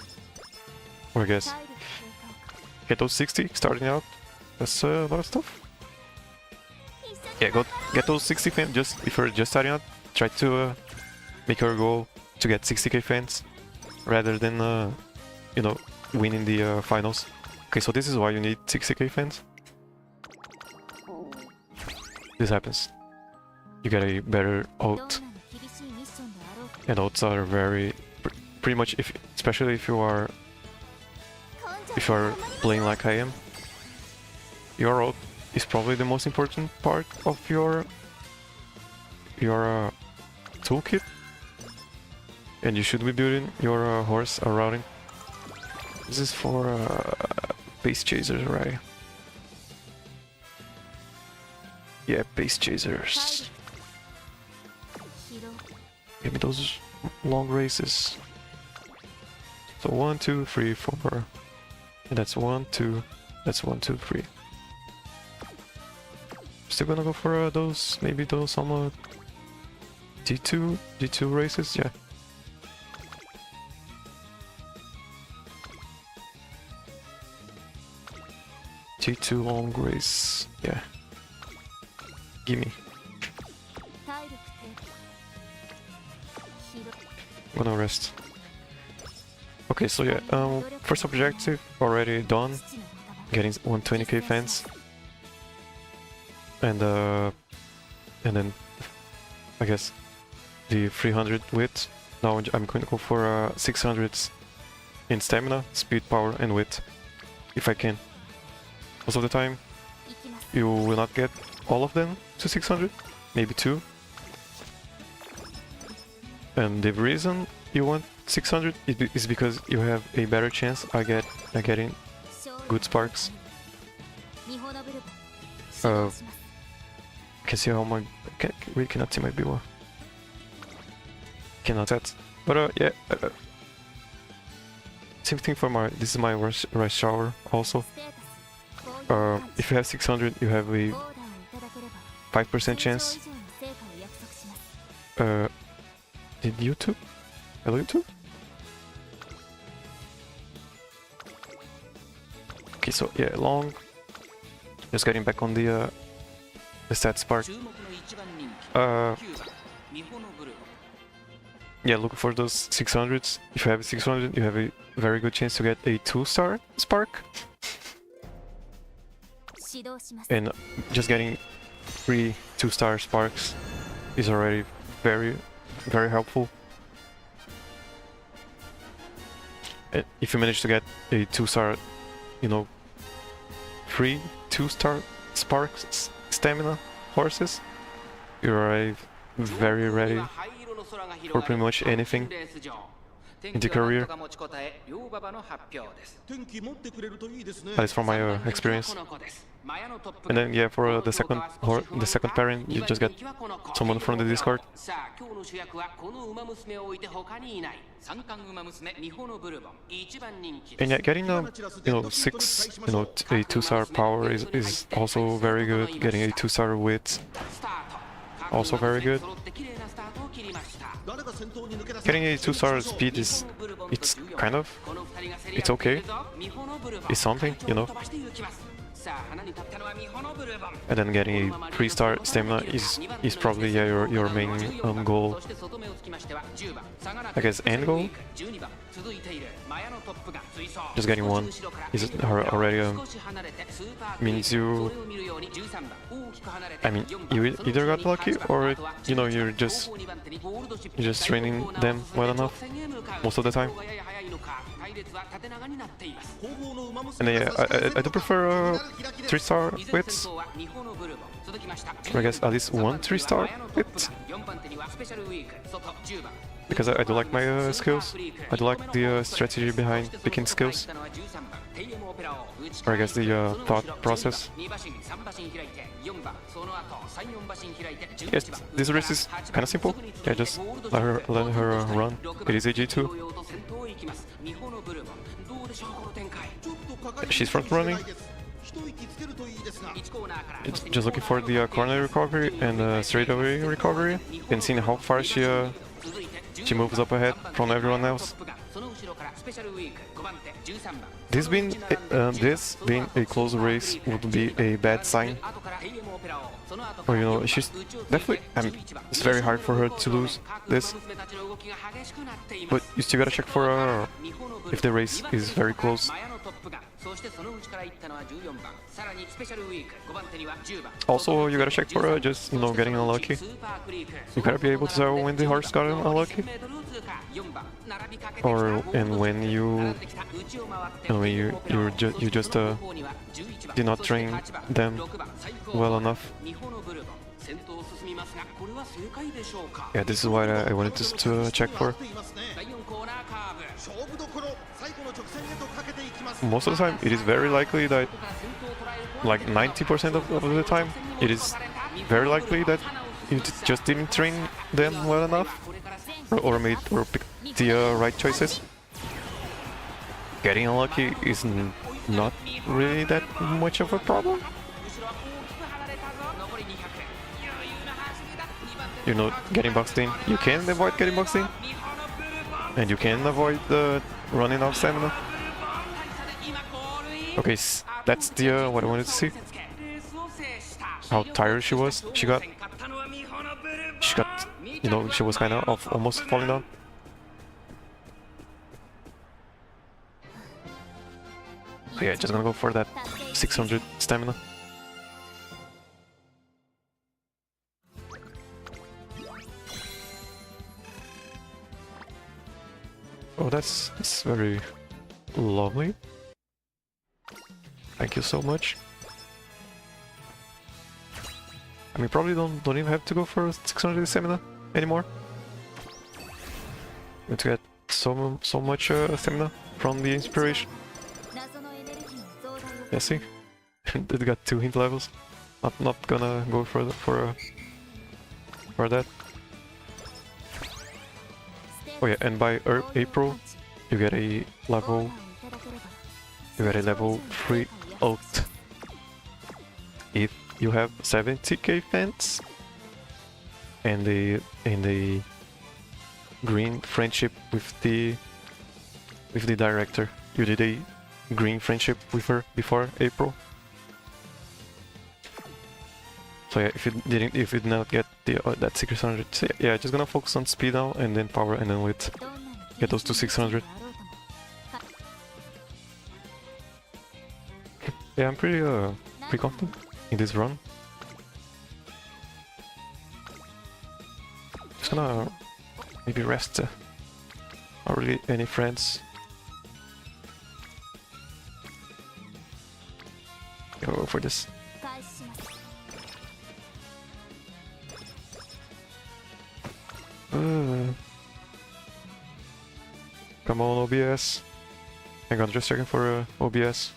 or I guess get those 60 starting out. That's a lot of stuff. Yeah, get those 60 fans. Just if you're just starting out, try to make your goal to get 60k fans rather than you know, winning the finals. Okay, so this is why you need 60k fans. This happens. You get a better ult, and ults are very pretty much especially if you are playing like I am. Your ult is probably the most important part of your toolkit, and you should be building your horse around it. This is for base chasers, right? Yeah, base chasers. Give me those long races. So 1, 2, 3, 4. And that's 1, 2. That's 1, 2, 3. Still gonna go for those, maybe those D2 races, yeah. T2 long race. Yeah. Gimme. 体力低下 I'm gonna rest. Okay, so yeah, first objective already done. Getting 120k fans. And then I guess the 300 width. Now I'm going to go for 600 in stamina, speed, power, and width, if I can. Most of the time, you will not get all of them to 600, maybe 2. And the reason you want 600 is because you have a better chance at getting good sparks. I can see how my... really cannot see my B1. Cannot set. But yeah, same thing for my... This is my rush shower also. If you have 600, you have a 5% chance. Did YouTube? Hello YouTube? Okay, so yeah, long. Just getting back on the stat spark. Yeah, look for those 600s. If you have a 600, you have a very good chance to get a 2-star spark. And just getting 3 2-star sparks is already very, very helpful. And if you manage to get a 2-star, you know, 3 2-star sparks stamina horses, you're already very ready for pretty much anything in the career. That is from my experience. And then yeah, for the second pairing, you just get someone from the Discord. And yeah, getting a 6, a 2-star power is also very good. Getting a 2-star width, also very good. Getting a 2-star speed it's okay. It's something, you know. And then getting a 3-star stamina is probably your main goal. I guess end goal. Just getting 1 is already means you. I mean, you either got lucky or you're just training them well enough most of the time. And yeah, I do prefer 3-star widths. I guess at least 1 3-star width. Because I do like my skills. I do like the strategy behind picking skills. Or I guess the thought process. Yes, this race is kind of simple. Yeah, just let her run. It is a G2. She's front running. Just looking for the corner recovery and straightaway recovery, and seeing how far she moves up ahead from everyone else. This being a close race would be a bad sign. Or she's definitely. It's very hard for her to lose this, but you still gotta check for her if the race is very close. Also, you gotta check for just getting unlucky. You gotta be able to tell when the horse got unlucky, and when you just did not train them well enough. Yeah, this is what I wanted to check for. Most of the time, it is very likely that, like 90% of the time, it is very likely that you just didn't train them well enough, or picked the right choices. Getting unlucky is not really that much of a problem. Getting boxed in. You can avoid getting boxed in, and you can avoid the running out of stamina. Okay, That's the what I wanted to see. How tired she was. She got, you know, she was kind of almost falling down. So yeah, just gonna go for that 600 stamina. Oh, that's very lovely. Thank you so much. I mean, probably don't even have to go for 600 stamina anymore. Going to get so much stamina from the inspiration. Yeah, see, it got 2 hint levels. Not gonna go for that. Oh yeah, and by April, you get a level 3 ult. If you have 70k fans and the green friendship with the director, you did a green friendship with her before April. So yeah, if you did not get the that 600, so yeah, just gonna focus on speed now and then power, and then let's get those to 600. Yeah, I'm pretty confident in this run. Just gonna maybe rest. Not really any friends. Go for this. Come on, OBS. Hang on, just checking for OBS.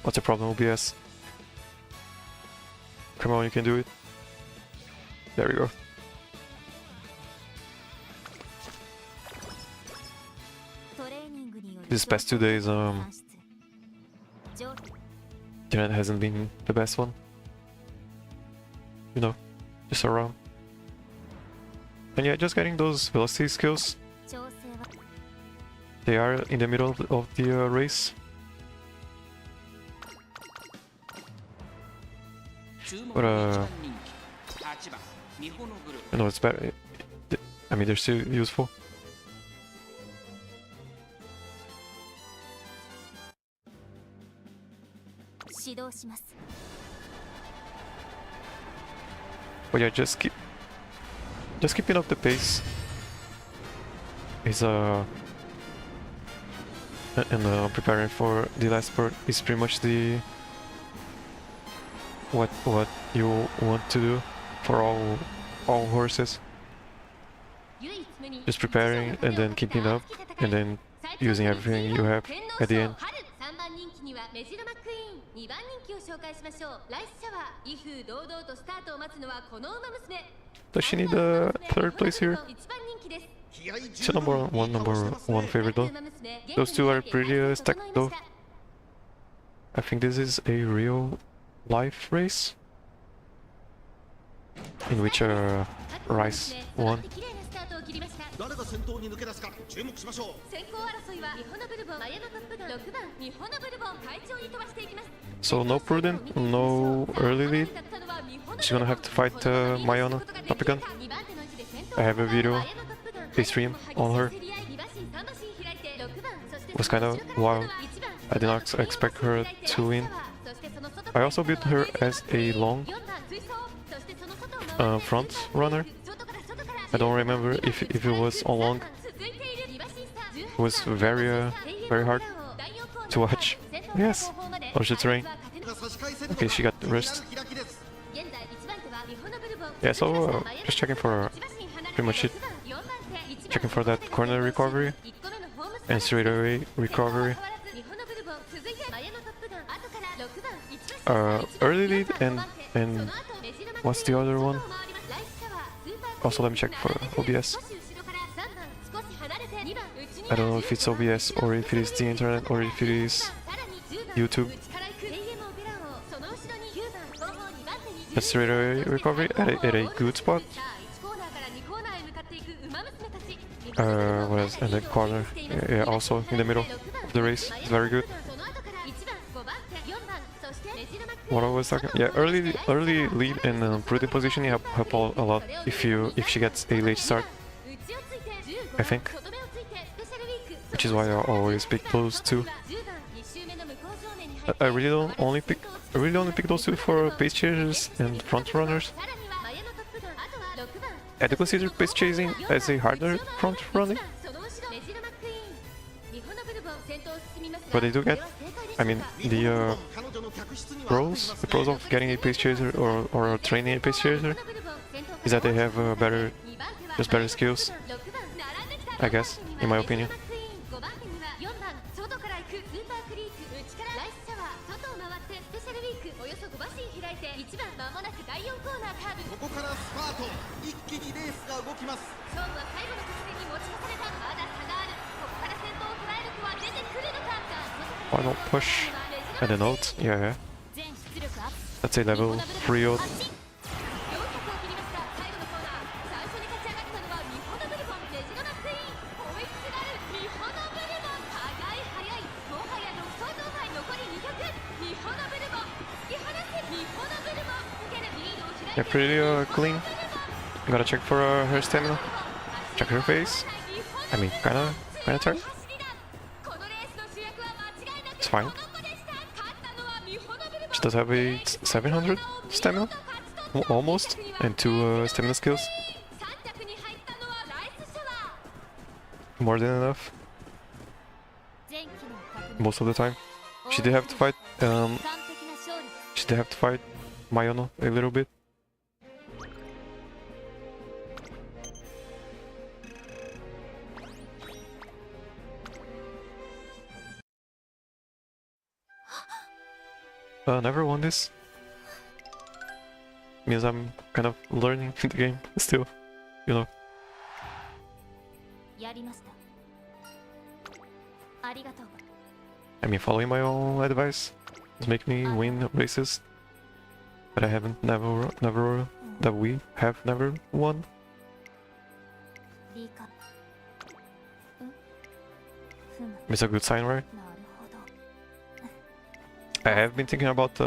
What's the problem, OBS? Come on, you can do it. There we go. These past 2 days, internet hasn't been the best one. You know, just around. And yeah, just getting those velocity skills. They are in the middle of the race. But you know, it's better. I mean, they're still useful. But yeah, just keeping up the pace is and preparing for the last part is pretty much the what you want to do for all horses. Just preparing and then keeping up and then using everything you have at the end. Does she need a 3rd place here? It's a number one favorite though. Those two are pretty stacked though. I think this is a real life race in which Rice won. So no Prudent, no early lead. She's gonna have to fight Mihono Top Gun. I have a video, a stream on her. It was kind of wild. I did not expect her to win. I also built her as a long front runner. I don't remember if it was on long. It was very hard to watch. Yes, Lociu terrain. Okay, she got rushed. Yeah, so just checking for pretty much it. Checking for that corner recovery and straight away recovery. Early lead and what's the other one? Also, let me check for OBS. I don't know if it's OBS or if it is the internet or if it is YouTube. But straight away recovery at a good spot. What else? And the corner, yeah, also in the middle of the race. It's very good. What I was talking, yeah, early lead and prudent positioning help a lot if she gets a late start, I think, which is why I always pick those two. I really only pick those two for pace chasers and front runners. I do consider pace chasing as a harder front running, but they do get, I mean, the pros of getting a pace chaser or training a pace chaser is that they have better skills, I guess, in my opinion. Final push and an ult, yeah. That's a level 3 ult. Yeah, pretty clean. Gotta check for her stamina. Check her face. I mean, kinda tired. It's fine. She does have a 700 stamina, almost, and 2 stamina skills. More than enough. Most of the time. She did have to fight. Mihono a little bit. Never won this. Means I'm kind of learning the game still, you know. I mean, following my own advice is make me win races that I haven't that we have never won. It's a good sign, right? I have been thinking about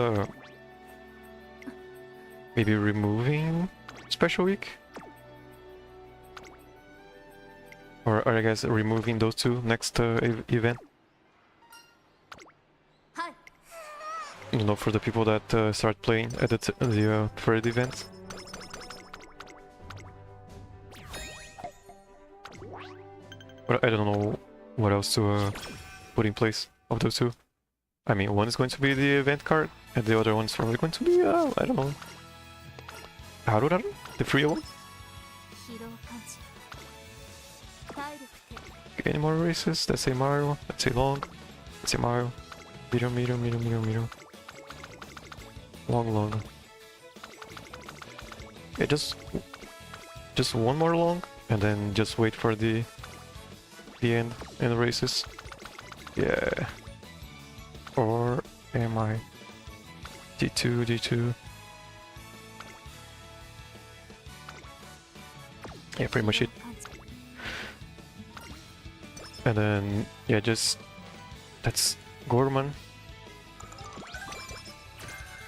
maybe removing Special Week, or I guess removing those two next event. You know, for the people that start playing at the third event. But I don't know what else to put in place of those two. I mean, one is going to be the event card, and the other one's probably going to be, I don't know, Haruran? The free one? Okay, any more races? Let's say Mario, let's say long, let's say Mario. Medium. Long. Yeah, just one more long, and then just wait for the end in the races. Yeah. Or am I D2? Yeah, pretty much it. And then yeah, that's Gorman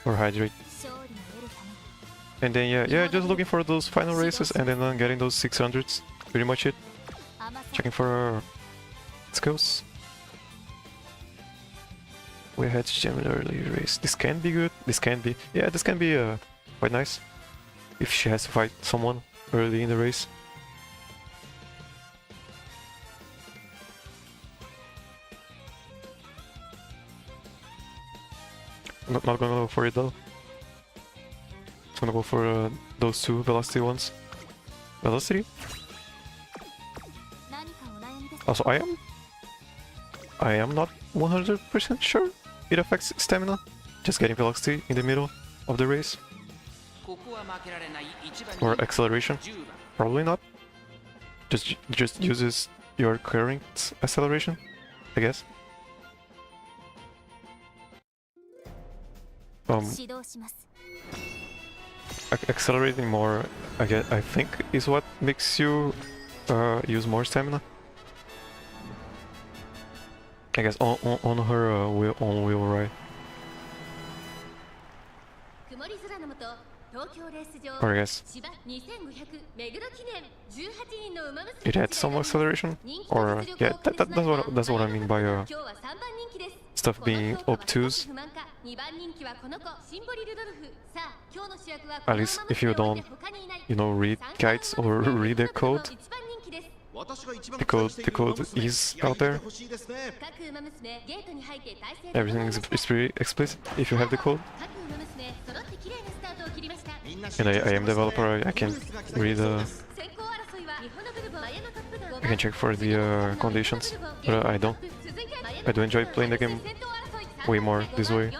or Hydrate. And then yeah, just looking for those final races and then getting those 600s. Pretty much it. Checking for skills. We had to gem an early race. This can be good. This can be quite nice if she has to fight someone early in the race. Not gonna go for it though. Just gonna go for those two velocity ones. Velocity. Also, I am not 100% sure it affects stamina. Just getting velocity in the middle of the race. Or acceleration. Probably not. Just uses your current acceleration, I guess. Accelerating more, I think, is what makes you use more stamina. I guess on her on wheel right. Or I guess it had some acceleration. Or yeah, that's what I mean by stuff being obtuse. At least if you don't, read guides or read their code. The code is out there. Everything is pretty explicit if you have the code. And I am developer, I can read I can check for the conditions, but I don't. I do enjoy playing the game way more this way.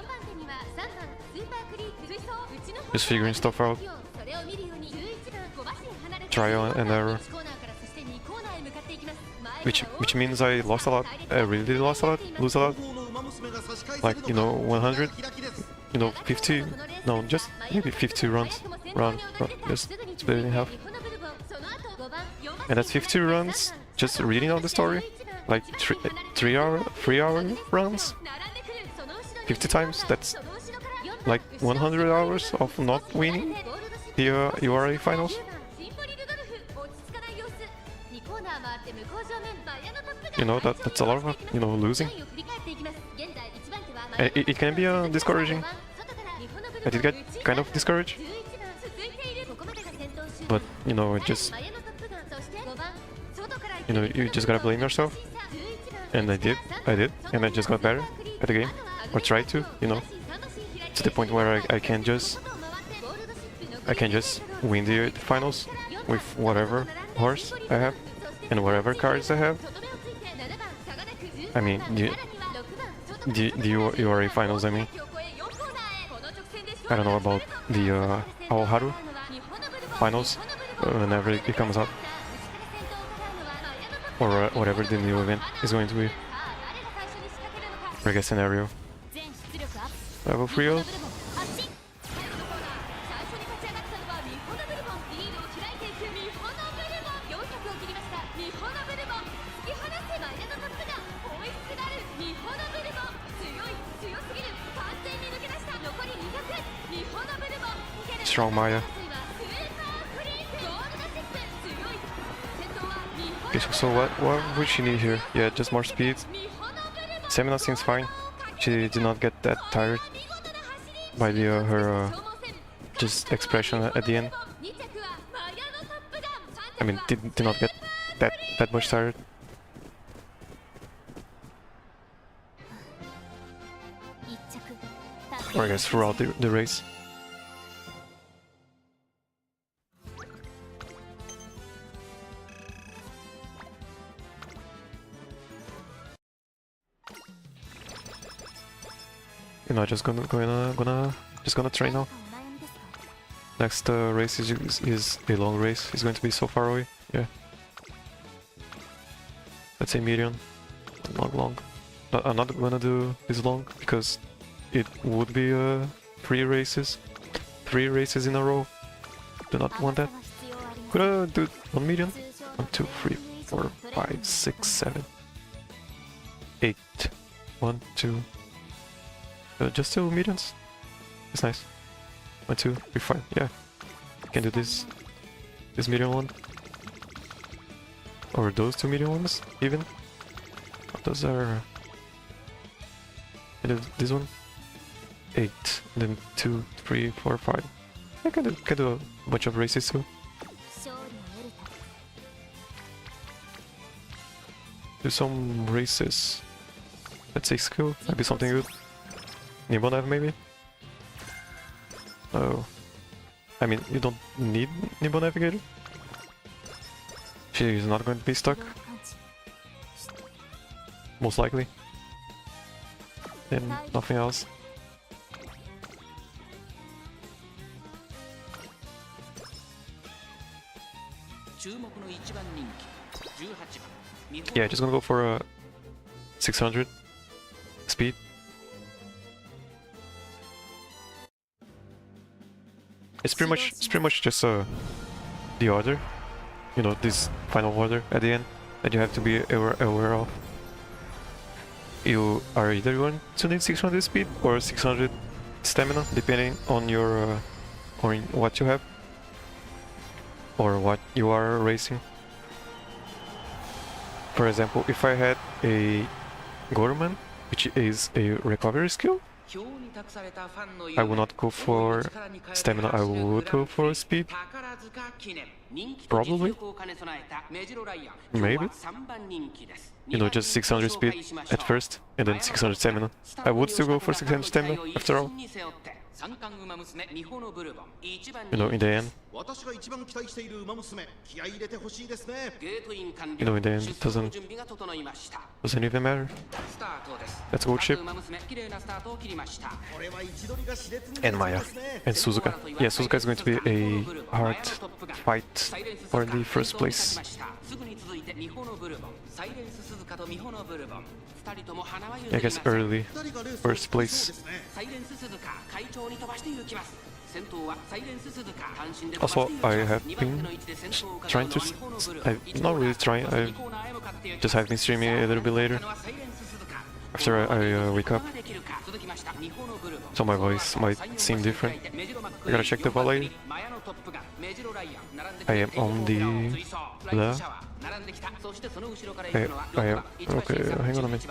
Just figuring stuff out. Trial and error. Which means I lost a lot. I really did lose a lot. Like, 100, 50, no, just maybe 50 runs. Just split it in half. And that's 50 runs just reading out the story. Like 3 hour runs. 50 times, that's like 100 hours of not winning the URA finals. That's a lot of, losing. It can be discouraging. I did get kind of discouraged. But, just... you just gotta blame yourself. And I did, and I just got better at the game. Or tried to, to the point where I can just win the finals with whatever horse I have and whatever cards I have. I mean, the URA finals, I mean. I don't know about the Aoharu finals, whenever it comes up. Or whatever the new event is going to be. Or a scenario. Level 3 -0. Strong Maya. Okay, so what would she need here? Yeah, just more speed. Stamina seems fine. She did not get that tired by her just expression at the end. I mean, did not get that much tired. Or I guess throughout the race. Just gonna train now. Next race is a long race. It's going to be so far away. Yeah. Let's say medium, not long. I'm not gonna do this long because it would be 3 races in a row. Do not want that. Could I do one medium? 1, 2, 3, 4, 5, 6, 7, 8. 1, 2. Just 2 mediums. It's nice. 1, 2, 3, 5. Yeah. Can do this medium one. Or those 2 medium ones, even. Those are... I did this one. 8. And then 2, 3, 4, 5. I can do a bunch of races too. Do some races. Let's say skill. Might be something good. Nibonev maybe? Oh. I mean, you don't need Nibo Navigator. She's not going to be stuck. Most likely. And nothing else. Yeah, just gonna go for a 600 speed. It's pretty much just the order. you know, this final order at the end that you have to be aware of. You are either going to need 600 speed or 600 stamina, depending on your on what you have or what you are racing. For example, if I had a Gorman, which is a recovery skill, I would not go for stamina, I would go for speed. Probably. Maybe. You know, just 600 speed at first, and then 600 stamina. I would still go for 600 stamina, after all. You know, in the end. You know, in the end, it doesn't even matter. Let's go chip. And Maya. And Suzuka. Yeah, Suzuka is going to be a hard fight for the first place. I guess early first place. Also, I have been trying to... not really trying, I just have been streaming a little bit later. After I wake up. So my voice might seem different. I gotta check the volume. I am on the... I am... Okay, hang on a minute.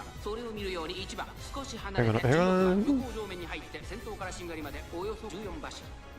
Hang on.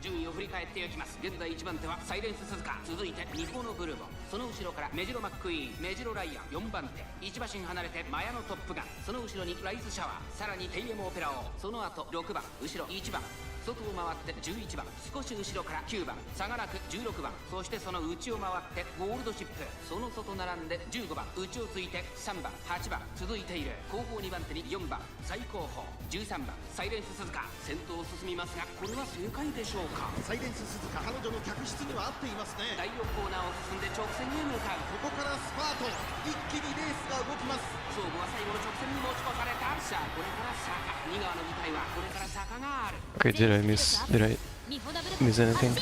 順位を振り返っていきます。現在1番手はサイレンス鈴鹿、続いてミホノブルボン、その後ろからメジロマックイーン、メジロライアン、4番手1馬身離れてマヤのトップガン、その後ろにライズシャワー、さらにテイエムオペラ王、その後6番、後ろ1番、外を回って11番、少し後ろから9番、差がなく16番、そしてその内を回ってゴールドシップ、その外並んで15番、内をついて3番、8番、続いている後方2番手に4番、最後方13番、サイレンス鈴鹿、先頭を進みますが、これは正解でしょうか。サイレンス鈴鹿、彼女の客室には合っていますね。第4コーナーを進んで直線へ向かう。ここからスパート、一気にレースが動きます。勝負は最後の直線に持ち越された。さあこれから坂、2側の舞台はこれから坂がある。Okay, did I miss anything?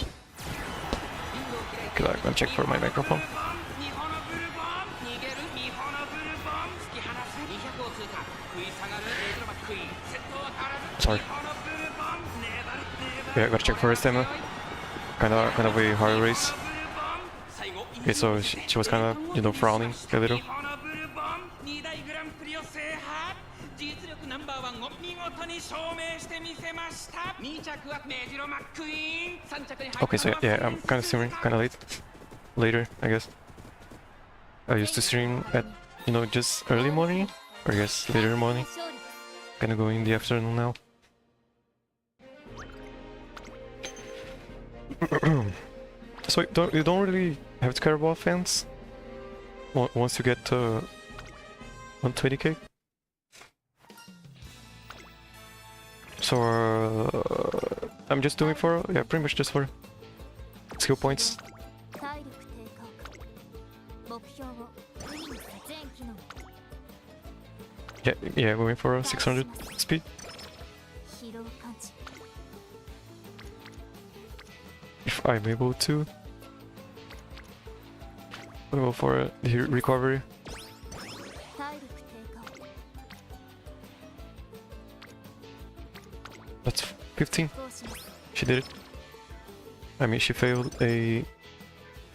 Okay, I'm gonna check for my microphone. Sorry. Yeah, I gotta check for her stamina. Kind of a hard race. Okay, so she was kind of, you know, frowning a little. Okay, so yeah, I'm kind of streaming kind of later, I guess. I used to stream at, you know, just early morning, or I guess later morning. Gonna go in the afternoon now. So you don't really have to care about fans once you get to 120k. So I'm just doing for, yeah, pretty much just for skill points. Yeah, going for a 600 speed. If I'm able to, I'll go for the recovery. That's 15. She did it. I mean, she failed a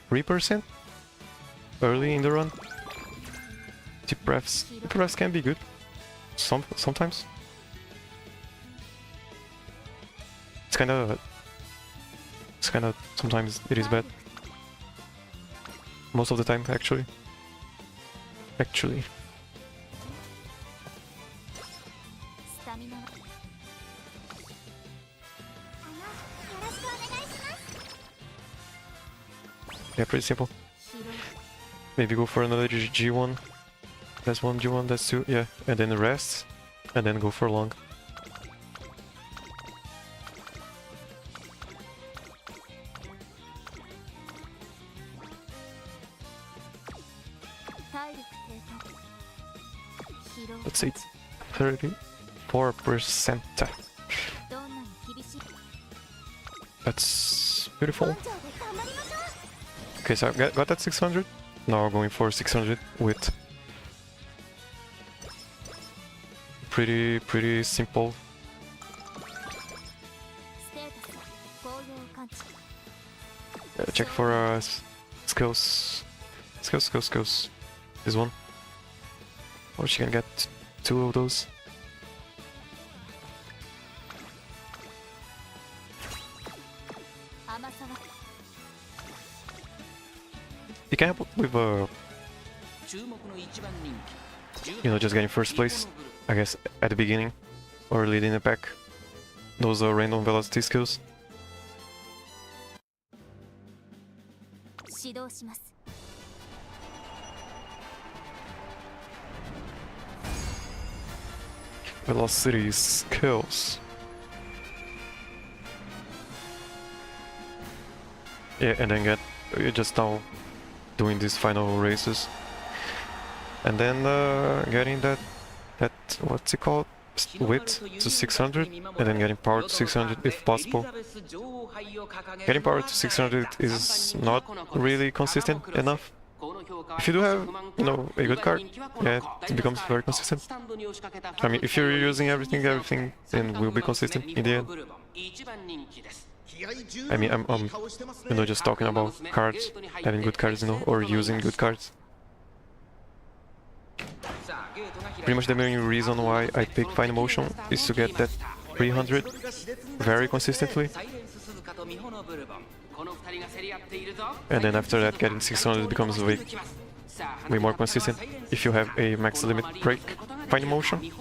3% early in the run. Deep breaths can be good. Sometimes. It's kind of sometimes it is bad. Most of the time, actually. Yeah, pretty simple. Maybe go for another G1. That's one G1, that's two, yeah. And then rest, and then go for long. Let's see, 34%. That's beautiful. Okay, so I got that 600. Now going for 600 with pretty simple. Check for skills. This one. Or she can get 2 of those. You can help with just getting first place, I guess, at the beginning or leading the pack. Those are random velocity skills. Velocity skills. Yeah, and then you just now doing these final races, and then getting that what's it called, width to 600, and then getting power to 600 if possible. Getting power to 600 is not really consistent enough. If you do have, a good card, yeah, it becomes very consistent. I mean, if you're using everything then will be consistent in the end. I mean, I'm just talking about cards, having good cards, or using good cards. Pretty much the main reason why I pick Fine Motion is to get that 300 very consistently. And then after that, getting 600 becomes way more consistent if you have a max limit break Fine Motion.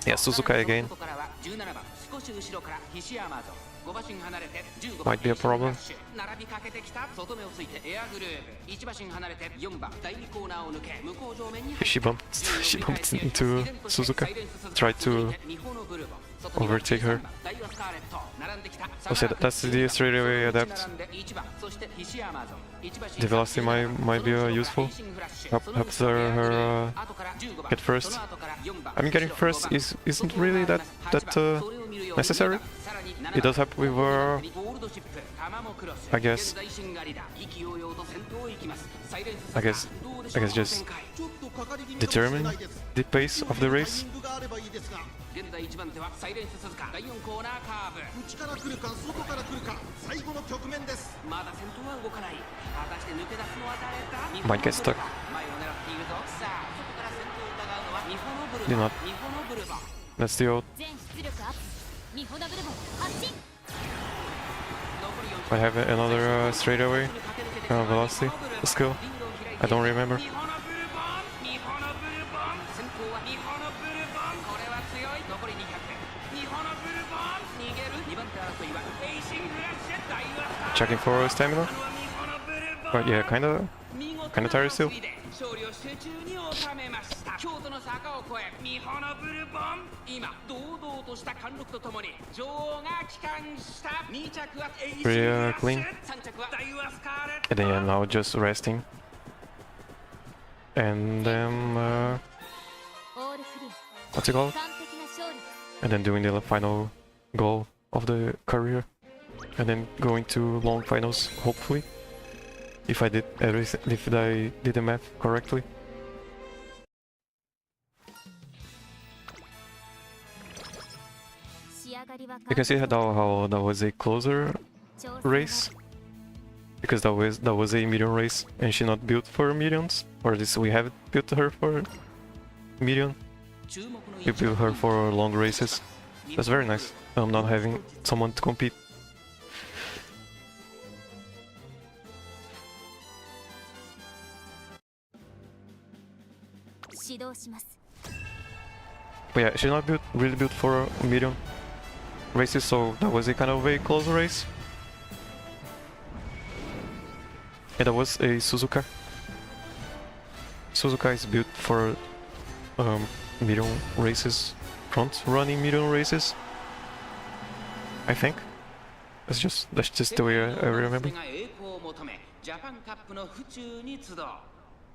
Yeah, Suzuka again. Might be a problem. She bumped into Suzuka. Tried to overtake her. Also, that's the straight away adapt. The velocity might be useful. Helps her get first. I mean, getting first isn't really that necessary. It does help with I guess just determine the pace of the race. Might get stuck. Did not. That's the old. I have another straightaway velocity skill. I don't remember. Checking for stamina. But yeah, kinda tired still. Pretty clean. And then yeah, now just resting. And then what's it called? And then doing the final goal of the career. And then going to long finals, hopefully. If I did the math correctly. You can see how that was a closer race, because that was a medium race, and she not built for mediums, or at least we haven't built her for medium. We built her for long races. That's very nice. Not having someone to compete. But yeah, she's not really built for medium races, so that was a kind of a close race. And that was a Suzuka. Suzuka is built for medium races, front-running medium races, I think. That's just the way I remember. ジャパンカップの府中に集う。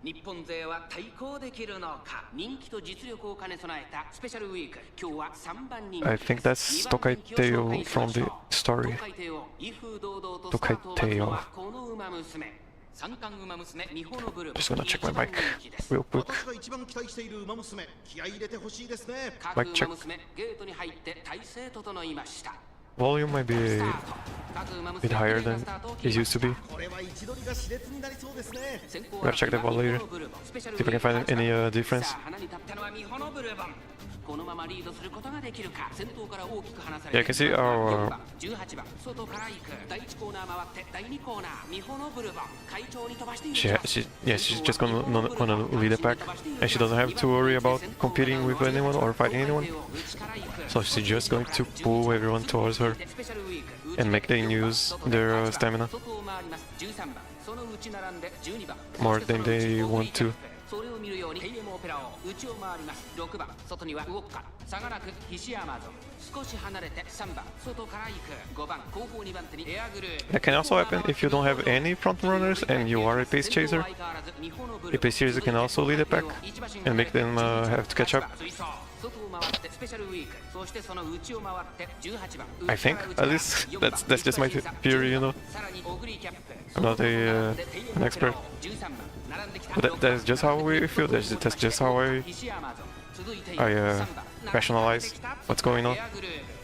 日本勢は対抗できるのか。人気と実力を兼ね備えたスペシャルウィーク。今日は3番人気。 I think that's Tokaiteo from the story. 東海帝王威風堂々とスタートを待つのはこの馬娘。三冠馬娘ミホノブルボン。 Just gonna check my mic real quick. 私が一番期待している馬娘、気合い入れてほしいですね。各馬娘ゲートに入って体勢整いました。 Volume might be a bit higher than it used to be. これは位置取りが熾烈になりそうですね。 Gotta check that one later. See if I can find any difference. 花に立ったのはミホノブルボン。このままリードすることができるか。先頭から大きく離さ Yeah, I れ can see our 18番外から行く。第1コーナー回って第2コーナーミホノブルボン会長に飛ばしている。 she's just gonna lead it back, and she doesn't have to worry about competing with anyone or fighting anyone. So she's just going to pull everyone towards her and make them use their stamina more than they want to. それを見るように AM オペラを内を回ります。6番外にはウォッカ、差がなく菱山ぞ。少し離れて3番外から行く。5番後方2番手にエアグルー。 That can also happen if you don't have any front runners and you are a pace chaser. A pace chaser can also lead it back and make them have to catch up. I think, at least, that's just my theory, you know. I'm not an expert, but that's just how we feel. That's just how I rationalize what's going on.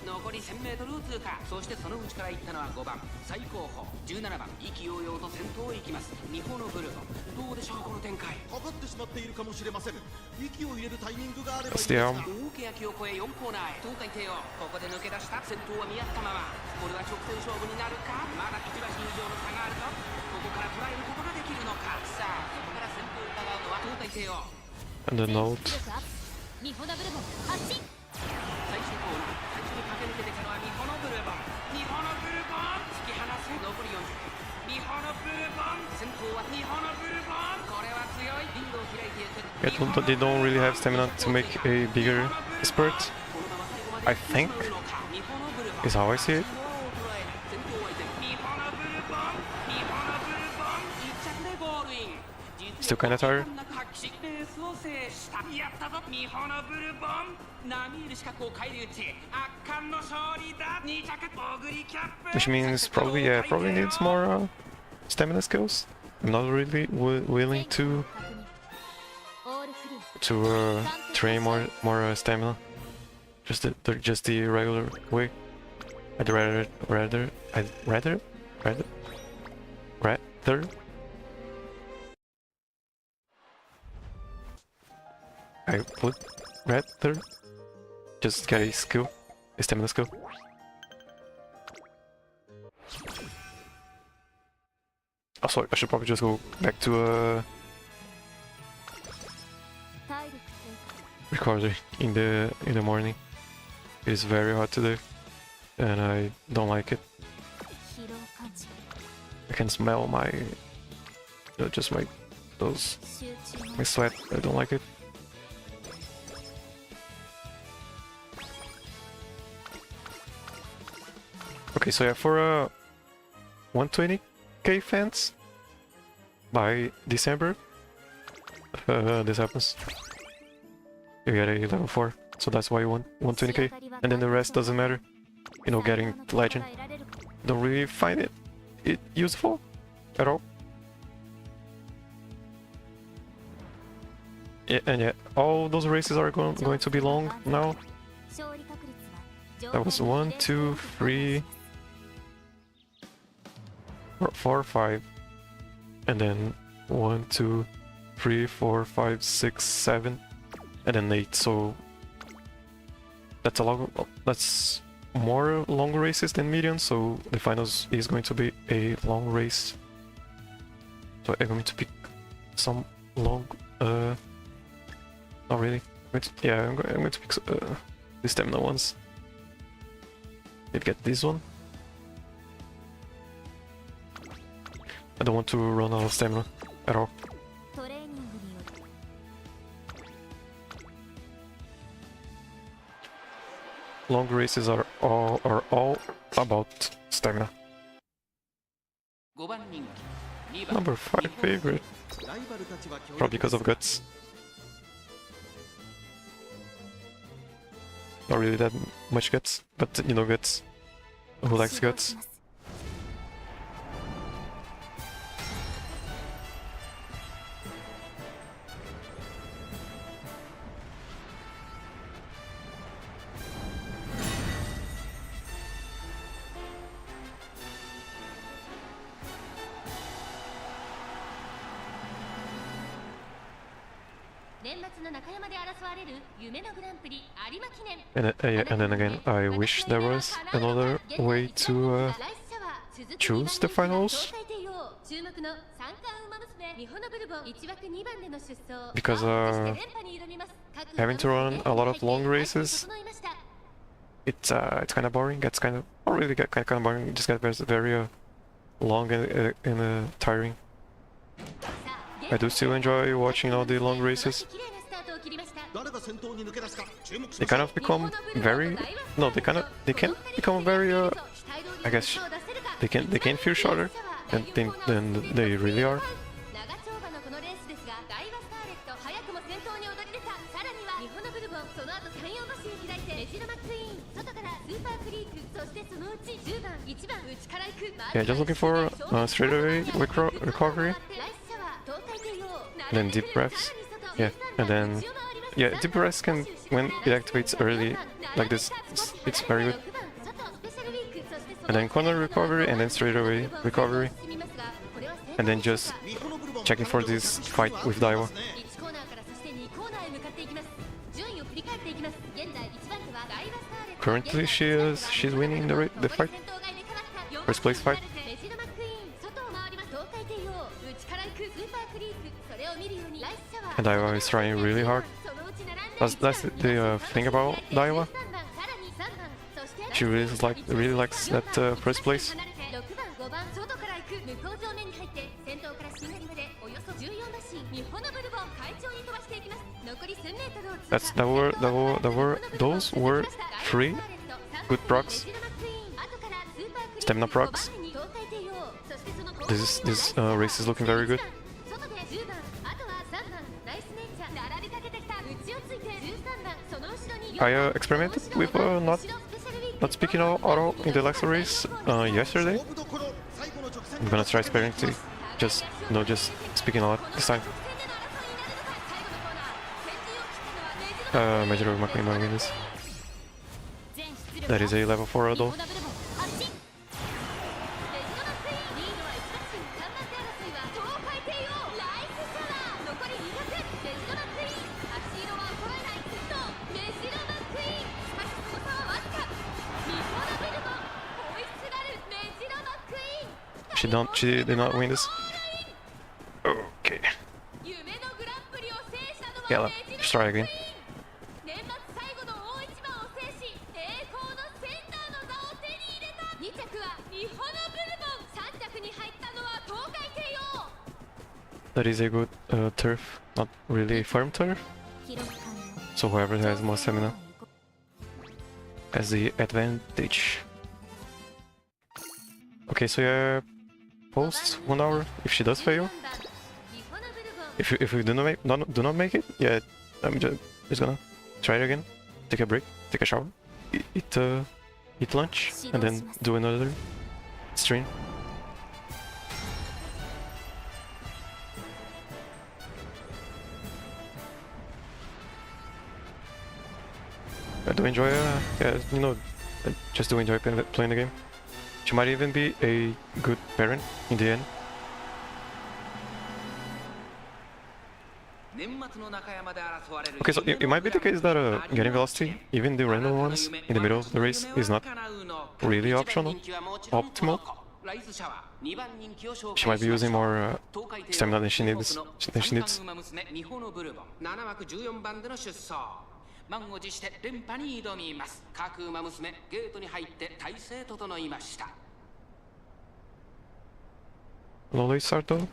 残り 1000m 通過。そしてその内から行ったのは5番最後方17番意気揚々と先頭を行きますミホノブルボン。どうでしょうこの展開。かかってしまっているかもしれません。息を入れるタイミングがあればいい That's です the が。 arm. 大欅を越え4コーナーへ。東海帝王ここで抜け出した。先頭は見合ったまま。これは直線勝負になるか。まだ1馬身以上の差があるぞ。ここから捉えることができるのか。さあそこから先頭を伺うのは東海帝王。 And the note. ミホノブルボン発進。最終コーナー最初に駆け抜けてきたのはミホノブルボン。ミホノブルボン突き放す。残り40。ミホノブルボン先頭はミホノブルボン。これは強い。リードを開いていく。 They don't really have stamina to make a bigger spurt, I think, is how I see it. Still kinda tired. Which means probably needs more stamina skills. I'm not really willing to train more stamina. Just the regular way. I'd rather I would rather just get a stamina skill. Oh, sorry, I should probably just go back to recording in the morning. It's very hot today, and I don't like it. I can smell my just my sweat. I don't like it. Okay, so yeah, for 120k fans by December, this happens. You get a level 4, so that's why you want 120k, and then the rest doesn't matter. You know, getting legend. Don't really find it useful at all. Yeah, and yeah, all those races are going to be long now. That was 1, 2, 3, 4, 5, and then 1, 2, 3, 4, 5, 6, 7, and then 8. So that's more long races than medium. So the finals is going to be a long race. So I'm going to pick some long. Not really. I'm going to pick the stamina ones. Did get this one. I don't want to run out of stamina at all. Long races are all about stamina. 5番人気 Number 5 favorite. ライバルたちは強 Probably 力 because of guts. Not really that much guts, but you know guts. Who likes guts? 年末の中山で争われる夢のグランプリ有馬記念 And then again, I wish there was another way to choose the finals. Because having to run a lot of long races, it's kind of boring. Gets kind of not really kind of boring. It just gets very long and tiring. I do still enjoy watching all the long races. 誰が先頭に抜け出すか注目し They ましょ kind う of become very no. They can become very I guess they can feel shorter than they really are. 長丁場のこのレースですがダイワスターレット早くも先頭に躍り出た。さらにはミホノブルボン、その後山陽橋に開いてメジロマックイーン、外からスーパークリーク、そしてそのうち10番1番内から行く。 Yeah, just looking for straight away recovery, then deep breaths. Yeah, and then deep breaths can when it activates early like this. It's very good. And then corner recovery, and then straight away recovery, and then just checking for this fight with Daiwa. Currently, she's winning the fight, first place fight. And Daiwa is trying really hard. That's the thing about Daiwa. She really likes that first place. Those were 3 good procs. Stamina procs. This race is looking very good. I experimented with not speaking auto in the Lexo race yesterday. 勝負どころ最後の直線 I'm gonna try experimenting, just speaking a lot this time. Major Umamusume might win this. That is a level 4 though. She did not win this. Okay. Yeah, let's try again. That is a good turf, not really firm turf. So whoever has more stamina has the advantage. Okay, so yeah, post 1 hour if she does fail. If we do not make it, yeah, I'm just gonna try it again. Take a break, take a shower, eat lunch, and then do another stream. I do enjoy, yeah, you know, I just do enjoy playing the game. She might even be a good parent in the end. Okay, so it might be the case that getting velocity, even the random ones in the middle of the race, is not really optional, optimal. She might be using more stamina than she needs. 満を持して連覇に挑みます。各馬娘ゲートに入って体勢整いました。low late start though,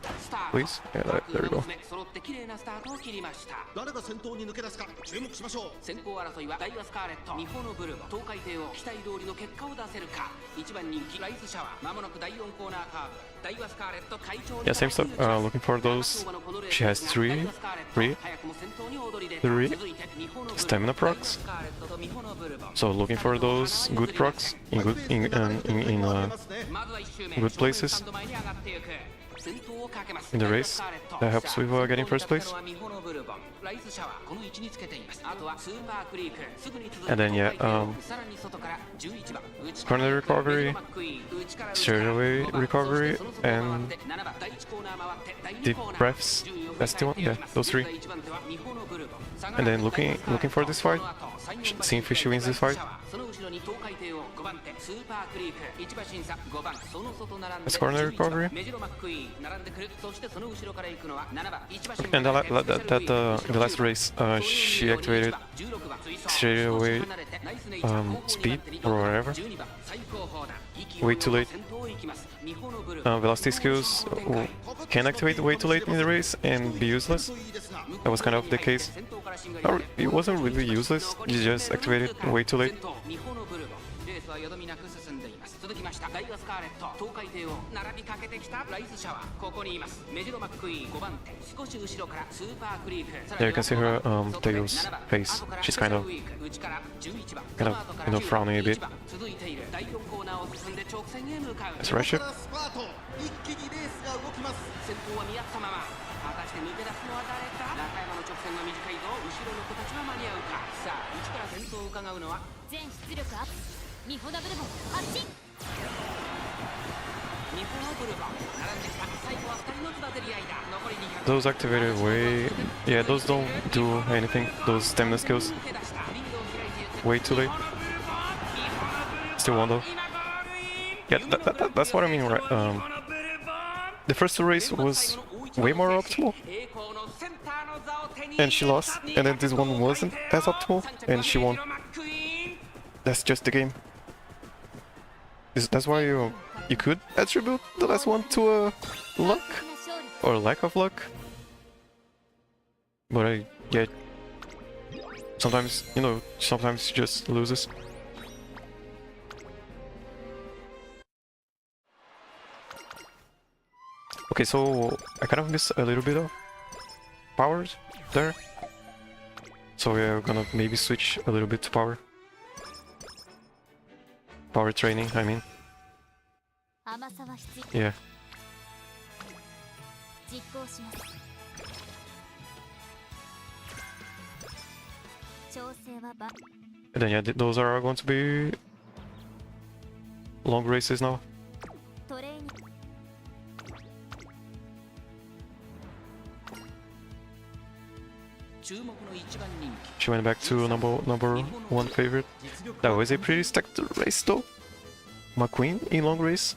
please. Yeah, there we go. 揃って綺麗なスタートを切りました。誰が先頭に抜け出すか注目しましょう。先行争いはダイワスカーレット、ミホノブルボン、東海帝王、期待通りの結果を出せるか。1番人気ライズシャワー、まもなく第4コーナーカーブ。ダイワスカーレット会長に Yeah, same stuff. Looking for those. She has three stamina procs. So looking for those good procs in good places in the race. That helps with getting first place. And then yeah, corner recovery, straightaway recovery, and deep breaths. That's the one. Yeah, those three. And then looking for this fight, seeing if she wins this fight. That's corner recovery. And the last race, she activated straightaway speed or whatever. Way too late. Velocity skills can activate way too late in the race and be useless. That was kind of the case. Or it wasn't really useless, you just activated way too late. よどみなく進んでいます。続きましたダイワスカーレット、東海帝王、並びかけてきたライズシャワー、ここにいます。メジロマックイーン5番手、少し後ろからスーパークリーク。 There you can see her Tails face. She's kind of frowning a bit. That's right ship. 一気にレースが動きます。先頭は見合ったまま。果たして抜け出すのは誰か。中山の直線は短いぞ。後ろの子たちは間に合うか。さあ、一から先頭を伺うのは全出力アップ。ミホノブルボン発進。ミホノブルボン並んできた。最後は2人のつばぜり合いだ。残り200。 Those activated way... Yeah, those don't do anything. Those stamina skills. Way too late. Still one though. Yeah, that's what I mean, right? The first race was way more optimal. And she lost. And then this one wasn't as optimal. And she won. That's just the game. That's why you could attribute the last one to luck or lack of luck. But yeah, sometimes sometimes she just loses. Okay, so I kind of missed a little bit of powers there. So yeah, we're gonna maybe switch a little bit to power. Power training, I mean. Yeah. And then yeah, those are going to be long races now. She went back to number one favorite. That was a pretty stacked race though. McQueen in long race.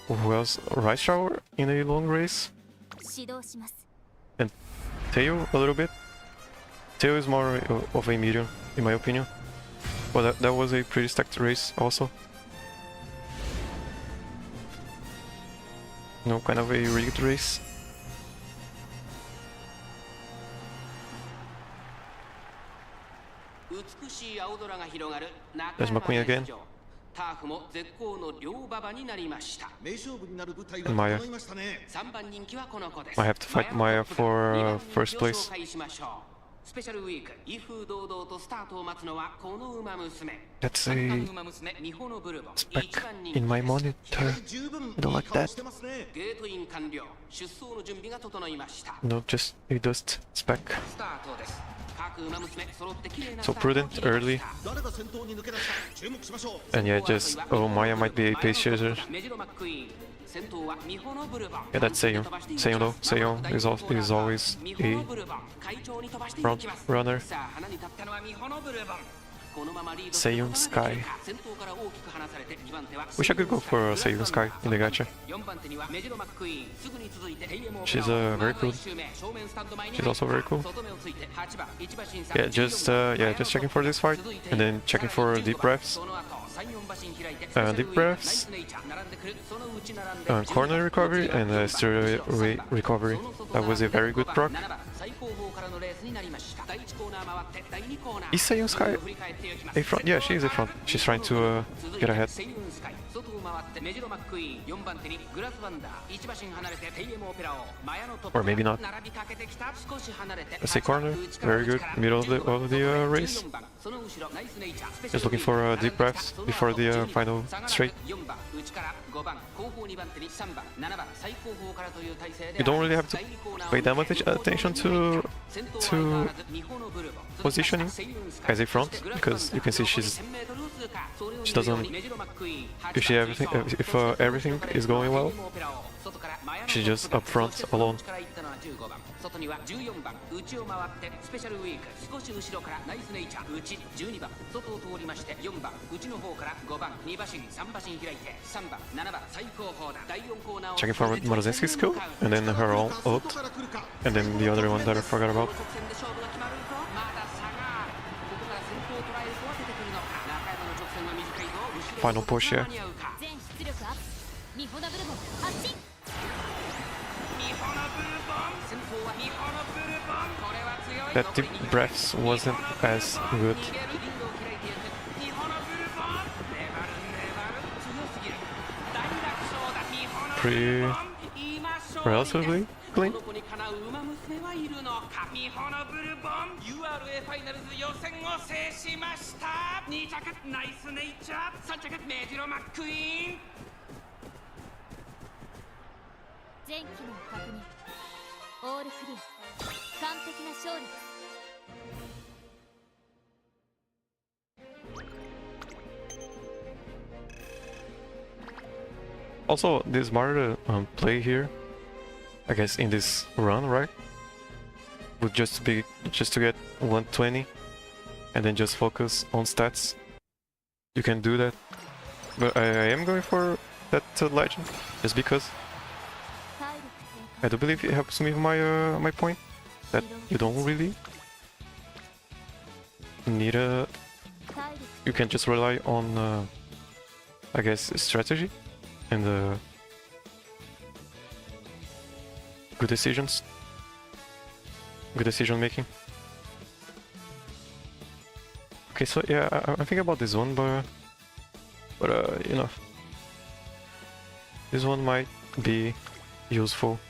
Who else? Rice Shower in a long race. And Teo a little bit. Teo is more of a medium in my opinion. But that was a pretty stacked race also. Kind of a rigged race. There's McQueen again. And Maya. I have to fight Maya for first place. That's a spec in my monitor. I don't like that. No, just a dust spec. So prudent early. And yeah, just Maya might be a pace chaser. Yeah, that's Seiyon. Seiyon though. Seiyon is always a front runner. Seiyon Sky. Wish I could go for Seiyon Sky in the gacha. She's very cool. She's also very cool. Yeah, just checking for this fight and then checking for deep breaths. deep breaths, corner recovery, and steroid recovery. That was a very good proc. Is Seiyun Sky a front? Yeah, she is a front. She's trying to get ahead. Or maybe not. Let's say corner. Very good. Middle of the race. Just looking for deep breaths before the final straight. You don't really have to pay that much attention to positioning as a front, because you can see she doesn't, if everything is going well, she's just up front alone. Checking for Morozinski's skill, and then her own ult, and then the other one that I forgot about. Final push, yeah. That deep breaths wasn't as good. Pretty relatively clean. URA ファイナルズ予選を制しました。2着ナイスネイチャー、3着メジロマックイーン。前期の確認。オールクリア。完璧な勝利です。Also, this smarter play here, I guess, in this run, right? Would just be to get 120 and then just focus on stats. You can do that, but I am going for that legend just because I do believe it helps me with my point that you don't really need a. You can just rely on, I guess, strategy and good decisions. Good decision making. Okay, so yeah, I'm thinking about this one, but you know, this one might be useful.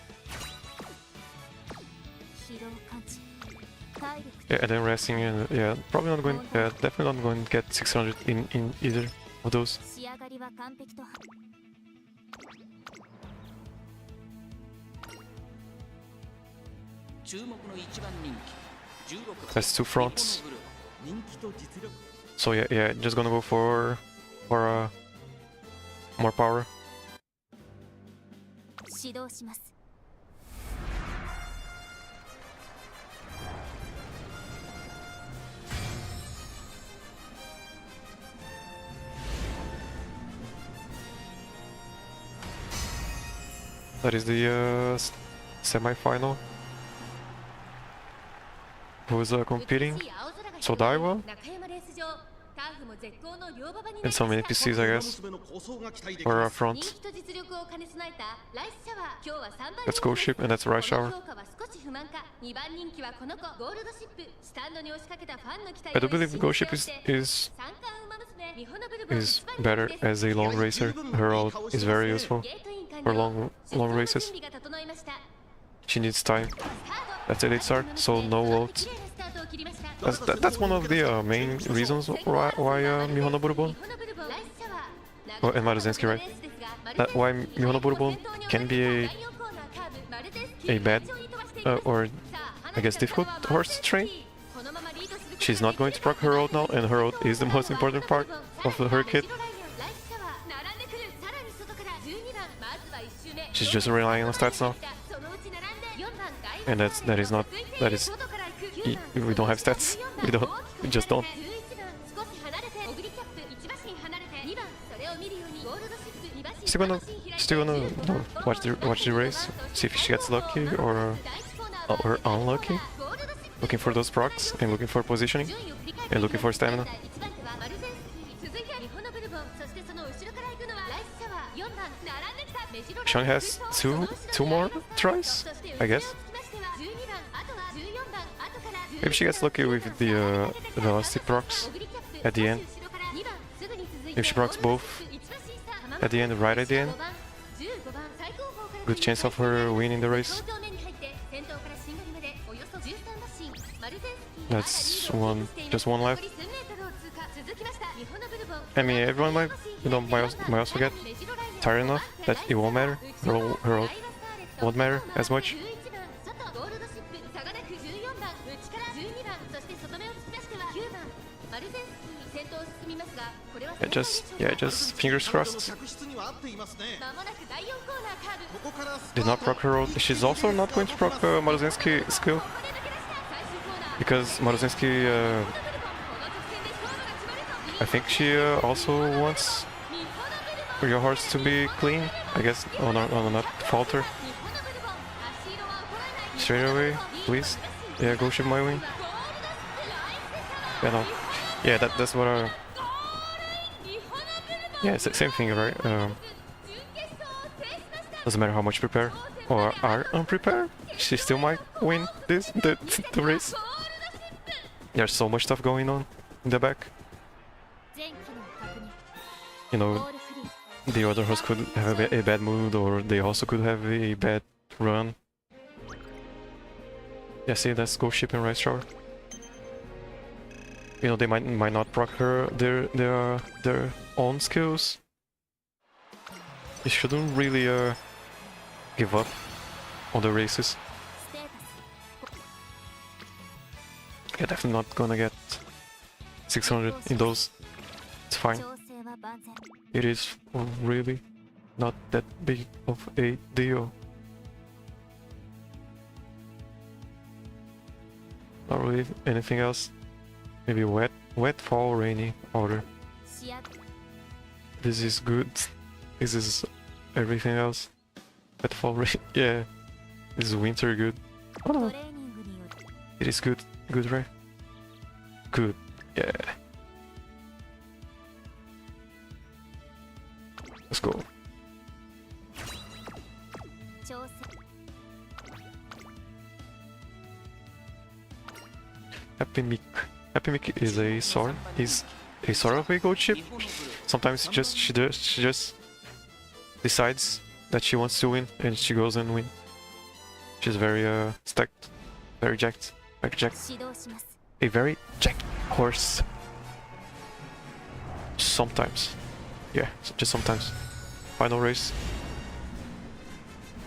Yeah, and then resting, and yeah, probably not going. Yeah, definitely not going to get 600 in either of those. That's two fronts. So yeah, just gonna go for more power. That is the semi-final. Who's competing? So Daiwa and some NPCs, I guess, or up front. Let's go ship, and that's Rice Shower. I do believe Go Ship is better as a long racer. Her ult is very useful for long races. She needs time. That's elite start, so no ult. That's one of the main reasons why Mihono Bourbon, and Maruzenski, right? That why Mihono Bourbon can be a bad or I guess difficult horse to train. She's not going to proc her ult now, and her ult is the most important part of her kit. She's just relying on stats now. And that is we don't have stats. We just don't. Still gonna watch the race, see if she gets lucky or unlucky. Looking for those procs and looking for positioning and looking for stamina. She only has two more tries, I guess. Maybe she gets lucky with the velocity procs at the end. If she procs both at the end, right at the end, good chance of her winning the race. That's just one left. I mean, everyone might also get tired enough that it won't matter. Her ult won't matter as much. Just fingers crossed. Did not proc her ult. She's also not going to proc Maruzenski's skill. Because Maruzenski, I think she also wants your horse to be clean. I guess, on not falter. Straight away, please. Yeah, go ship my wing. Yeah, no. Yeah, that's what I... Yeah, it's the same thing, right? Doesn't matter how much prepare or are unprepared, she still might win the race. There's so much stuff going on in the back. You know, the other horse could have a bad mood, or they also could have a bad run. Yeah, see, that's go ship and rice shower. You know, they might not proc her their own skills. You shouldn't really give up on the races. Yeah, definitely not gonna get 600 in those. It's fine. It is really not that big of a deal. Not really anything else. Maybe wet, fall, rainy, order. This is good. This is everything else. Wet, fall, rain. Yeah. This is winter good. Oh no. It is good. Good, right? Good. Yeah. Let's go. Happy Mick. Happy Mick is a sword. He's a sort of a gold chip. Sometimes she just decides that she wants to win and she goes and win. She's very stacked, very jacked, like jacked. A very jacked horse. Sometimes. Yeah, just sometimes. Final race.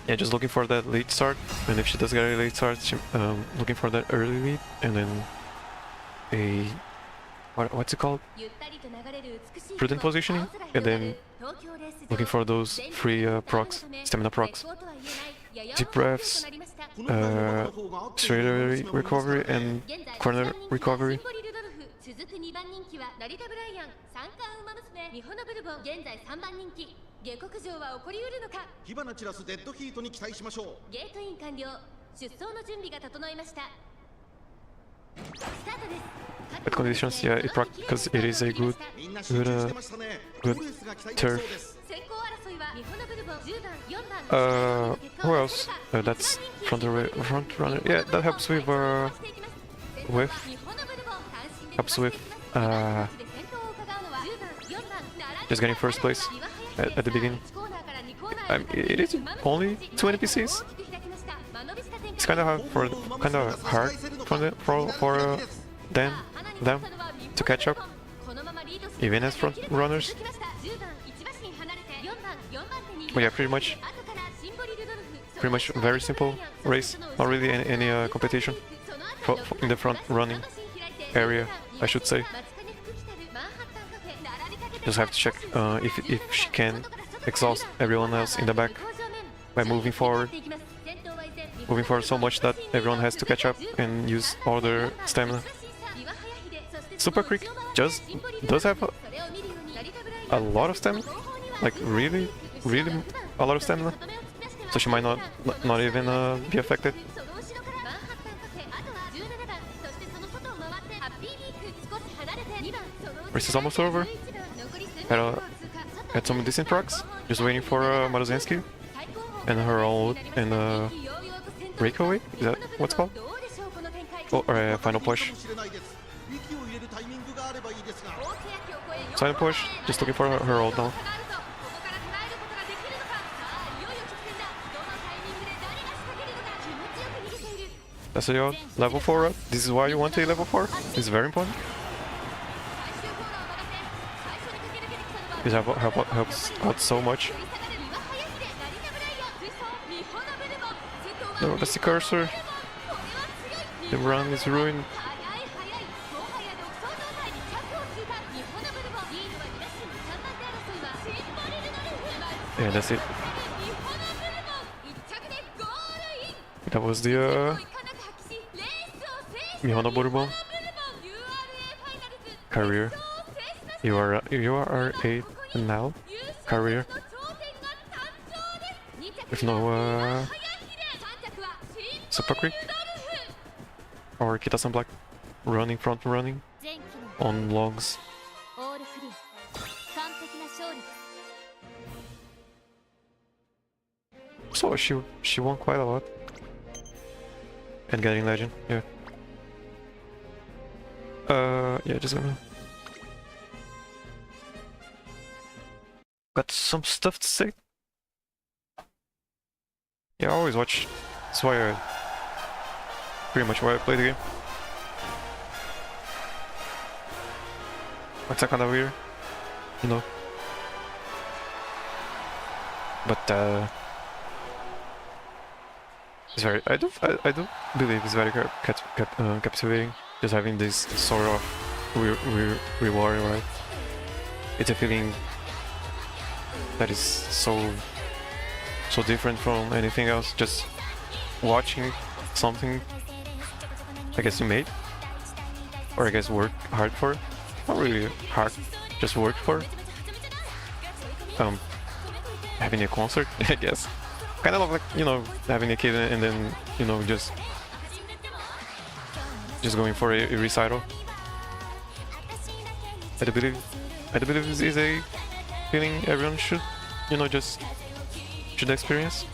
Yeah, just looking for that late start, and if she does get a late start, she, looking for that early lead, and then a what's it called? Prudent positioning, and then looking for those free procs, stamina procs, deep breaths, straight away recovery, and corner recovery. 続く2番人気は成田ブライアン、三冠ウマ娘、ミホノブルボン、現在3番人気。下克上は起こりうるのか。火花散らすデッドヒートに期待しましょう。ゲートイン完了。出走の準備が整いました。スタートです。Bad conditions, yeah, because it is a good turf. Who else? That's front runner. Yeah, that helps with helps with just getting first place at the beginning. It is only 2 NPCs. It's kind of hard for them to catch up, even as front runners. But yeah, pretty much very simple race. Not really any competition in the front running area, I should say. Just have to check if she can exhaust everyone else in the back by moving forward so much that everyone has to catch up and use all their stamina. Super Creek does have a lot of stamina, like really a lot of stamina, so she might not even be affected. Race is almost over. had some decent procs, just waiting for Maruzensky and her own and breakaway. Is that what's called? Or final push. 息を入れるタイミングがあればいいですが Silent push. Just looking for her ult now. That's it, yo. Level 4. This is why you want a level 4. It's very important. This helps out so much. No, that's the cursor. The run is ruined. Yeah, that's it. That was the Mihono Bourbon career. URA now career. With no Super Creek or Kitasan Black running front running on logs. So she won quite a lot. And getting legend, yeah. Yeah, just gonna got some stuff to say. Yeah, I always watch. That's why I pretty much why I play the game. It's kinda weird, you know. But it's very. I do believe it's very captivating. Just having this sort of reward, right? It's a feeling that is so different from anything else. Just watching something, I guess you made, or I guess worked hard for. Not really hard, just worked for. Having a concert, I guess. Kind of like, you know, having a kid and then, you know, just going for a recital. I do believe this is a feeling everyone should, you know, should experience.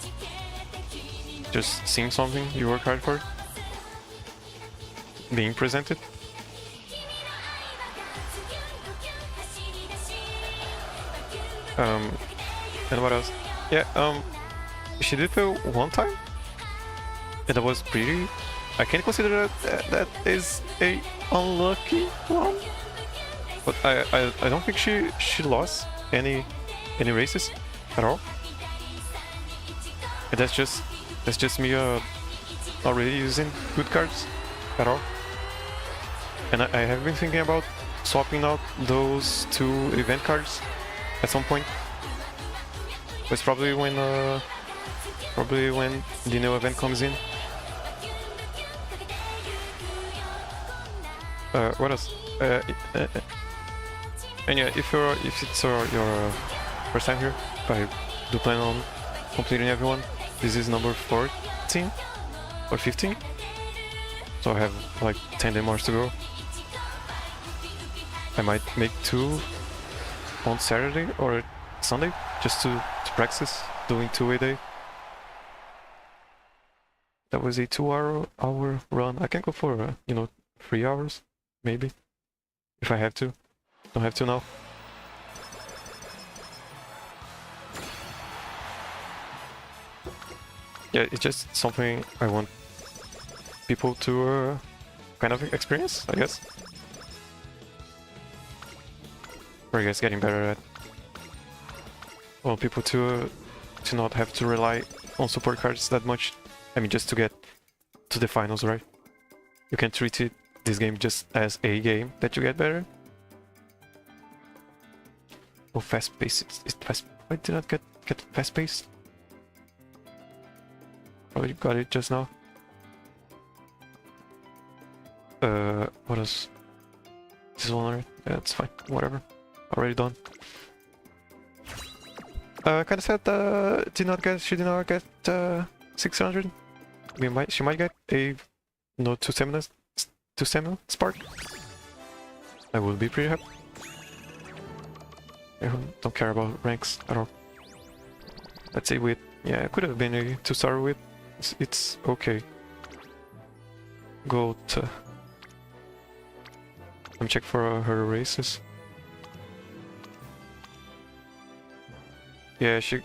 Just seeing something you work hard for being presented. And what else? Yeah, she did fail one time, and that was pretty. I can consider that is a unlucky one, but I don't think she lost any races at all, and that's just me not really using good cards at all. And I have been thinking about swapping out those two event cards at some point. It's probably when the new event comes in. What else? And yeah, if it's your first time here, I do plan on completing everyone. This is number 14 or 15, so I have like 10 more to go. I might make 2 on Saturday or Sunday just to practice doing 2 a day. That was a 2-hour run. I can go for 3 hours maybe if I have to. Don't have to now. Yeah, it's just something I want people to kind of experience, I guess. Or I guess getting better at. I want people to not have to rely on support cards that much. I mean, just to get to the finals, right? You can treat this game just as a game that you get better. Oh, fast pace. It's fast. I did not get fast paced. Probably got it just now. What else? This one, alright? Yeah, it's fine. Whatever. Already done. Kinda sad. She did not get 600. She might get a 2 stamina spark. I will be pretty happy. I don't care about ranks at all. Let's say with, yeah, it could have been a 2-star with. It's okay. Go to. Let me check for her races. Yeah, she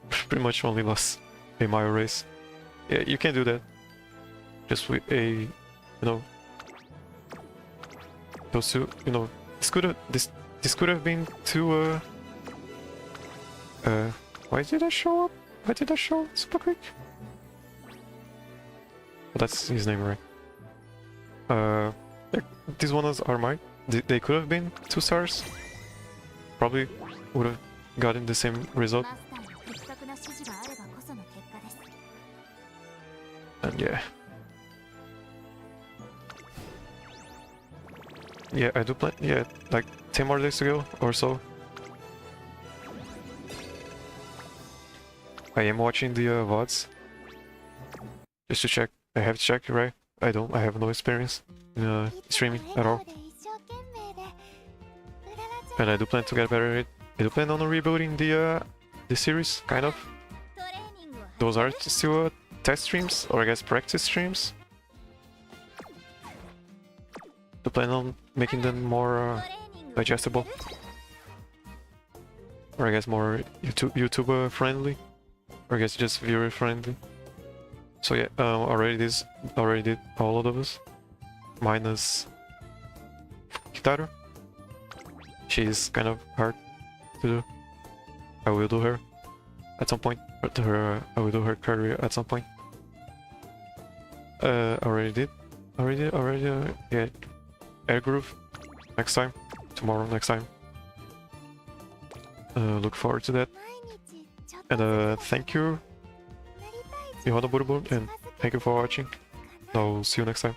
pretty much only lost a mile race. Yeah, you can do that. Just with a, you know, those two, you know, this could have been too. Why did I show up? Why did I show Super Quick? Oh, that's his name, right? These ones are mine. They could have been 2 stars. Probably would have gotten the same result. マスターの的確な指示があればこその結果です。 And yeah. Yeah, I do plan. Yeah, like 10 more days to go or so. I am watching the VODs. Just to check. I have to check, right? I don't. I have no experience in streaming at all. And I do plan to get better at it. I do plan on rebuilding the series, kind of. トレーニングを Those are still test streams, or I guess practice streams. To plan on making them more トレーニングを digestible, or I guess more YouTuber friendly, or I guess just viewer friendly. So yeah, already did all of those, minus Kitaru. She's kind of hard to do. I will do her at some point, but I will do her career at some point. Already, yeah. Air Groove next time, tomorrow next time. Look forward to that. 毎日ちょっと And thank you, なりたい自分 Mihono Bourbon, and thank you for watching. I'll see you next time.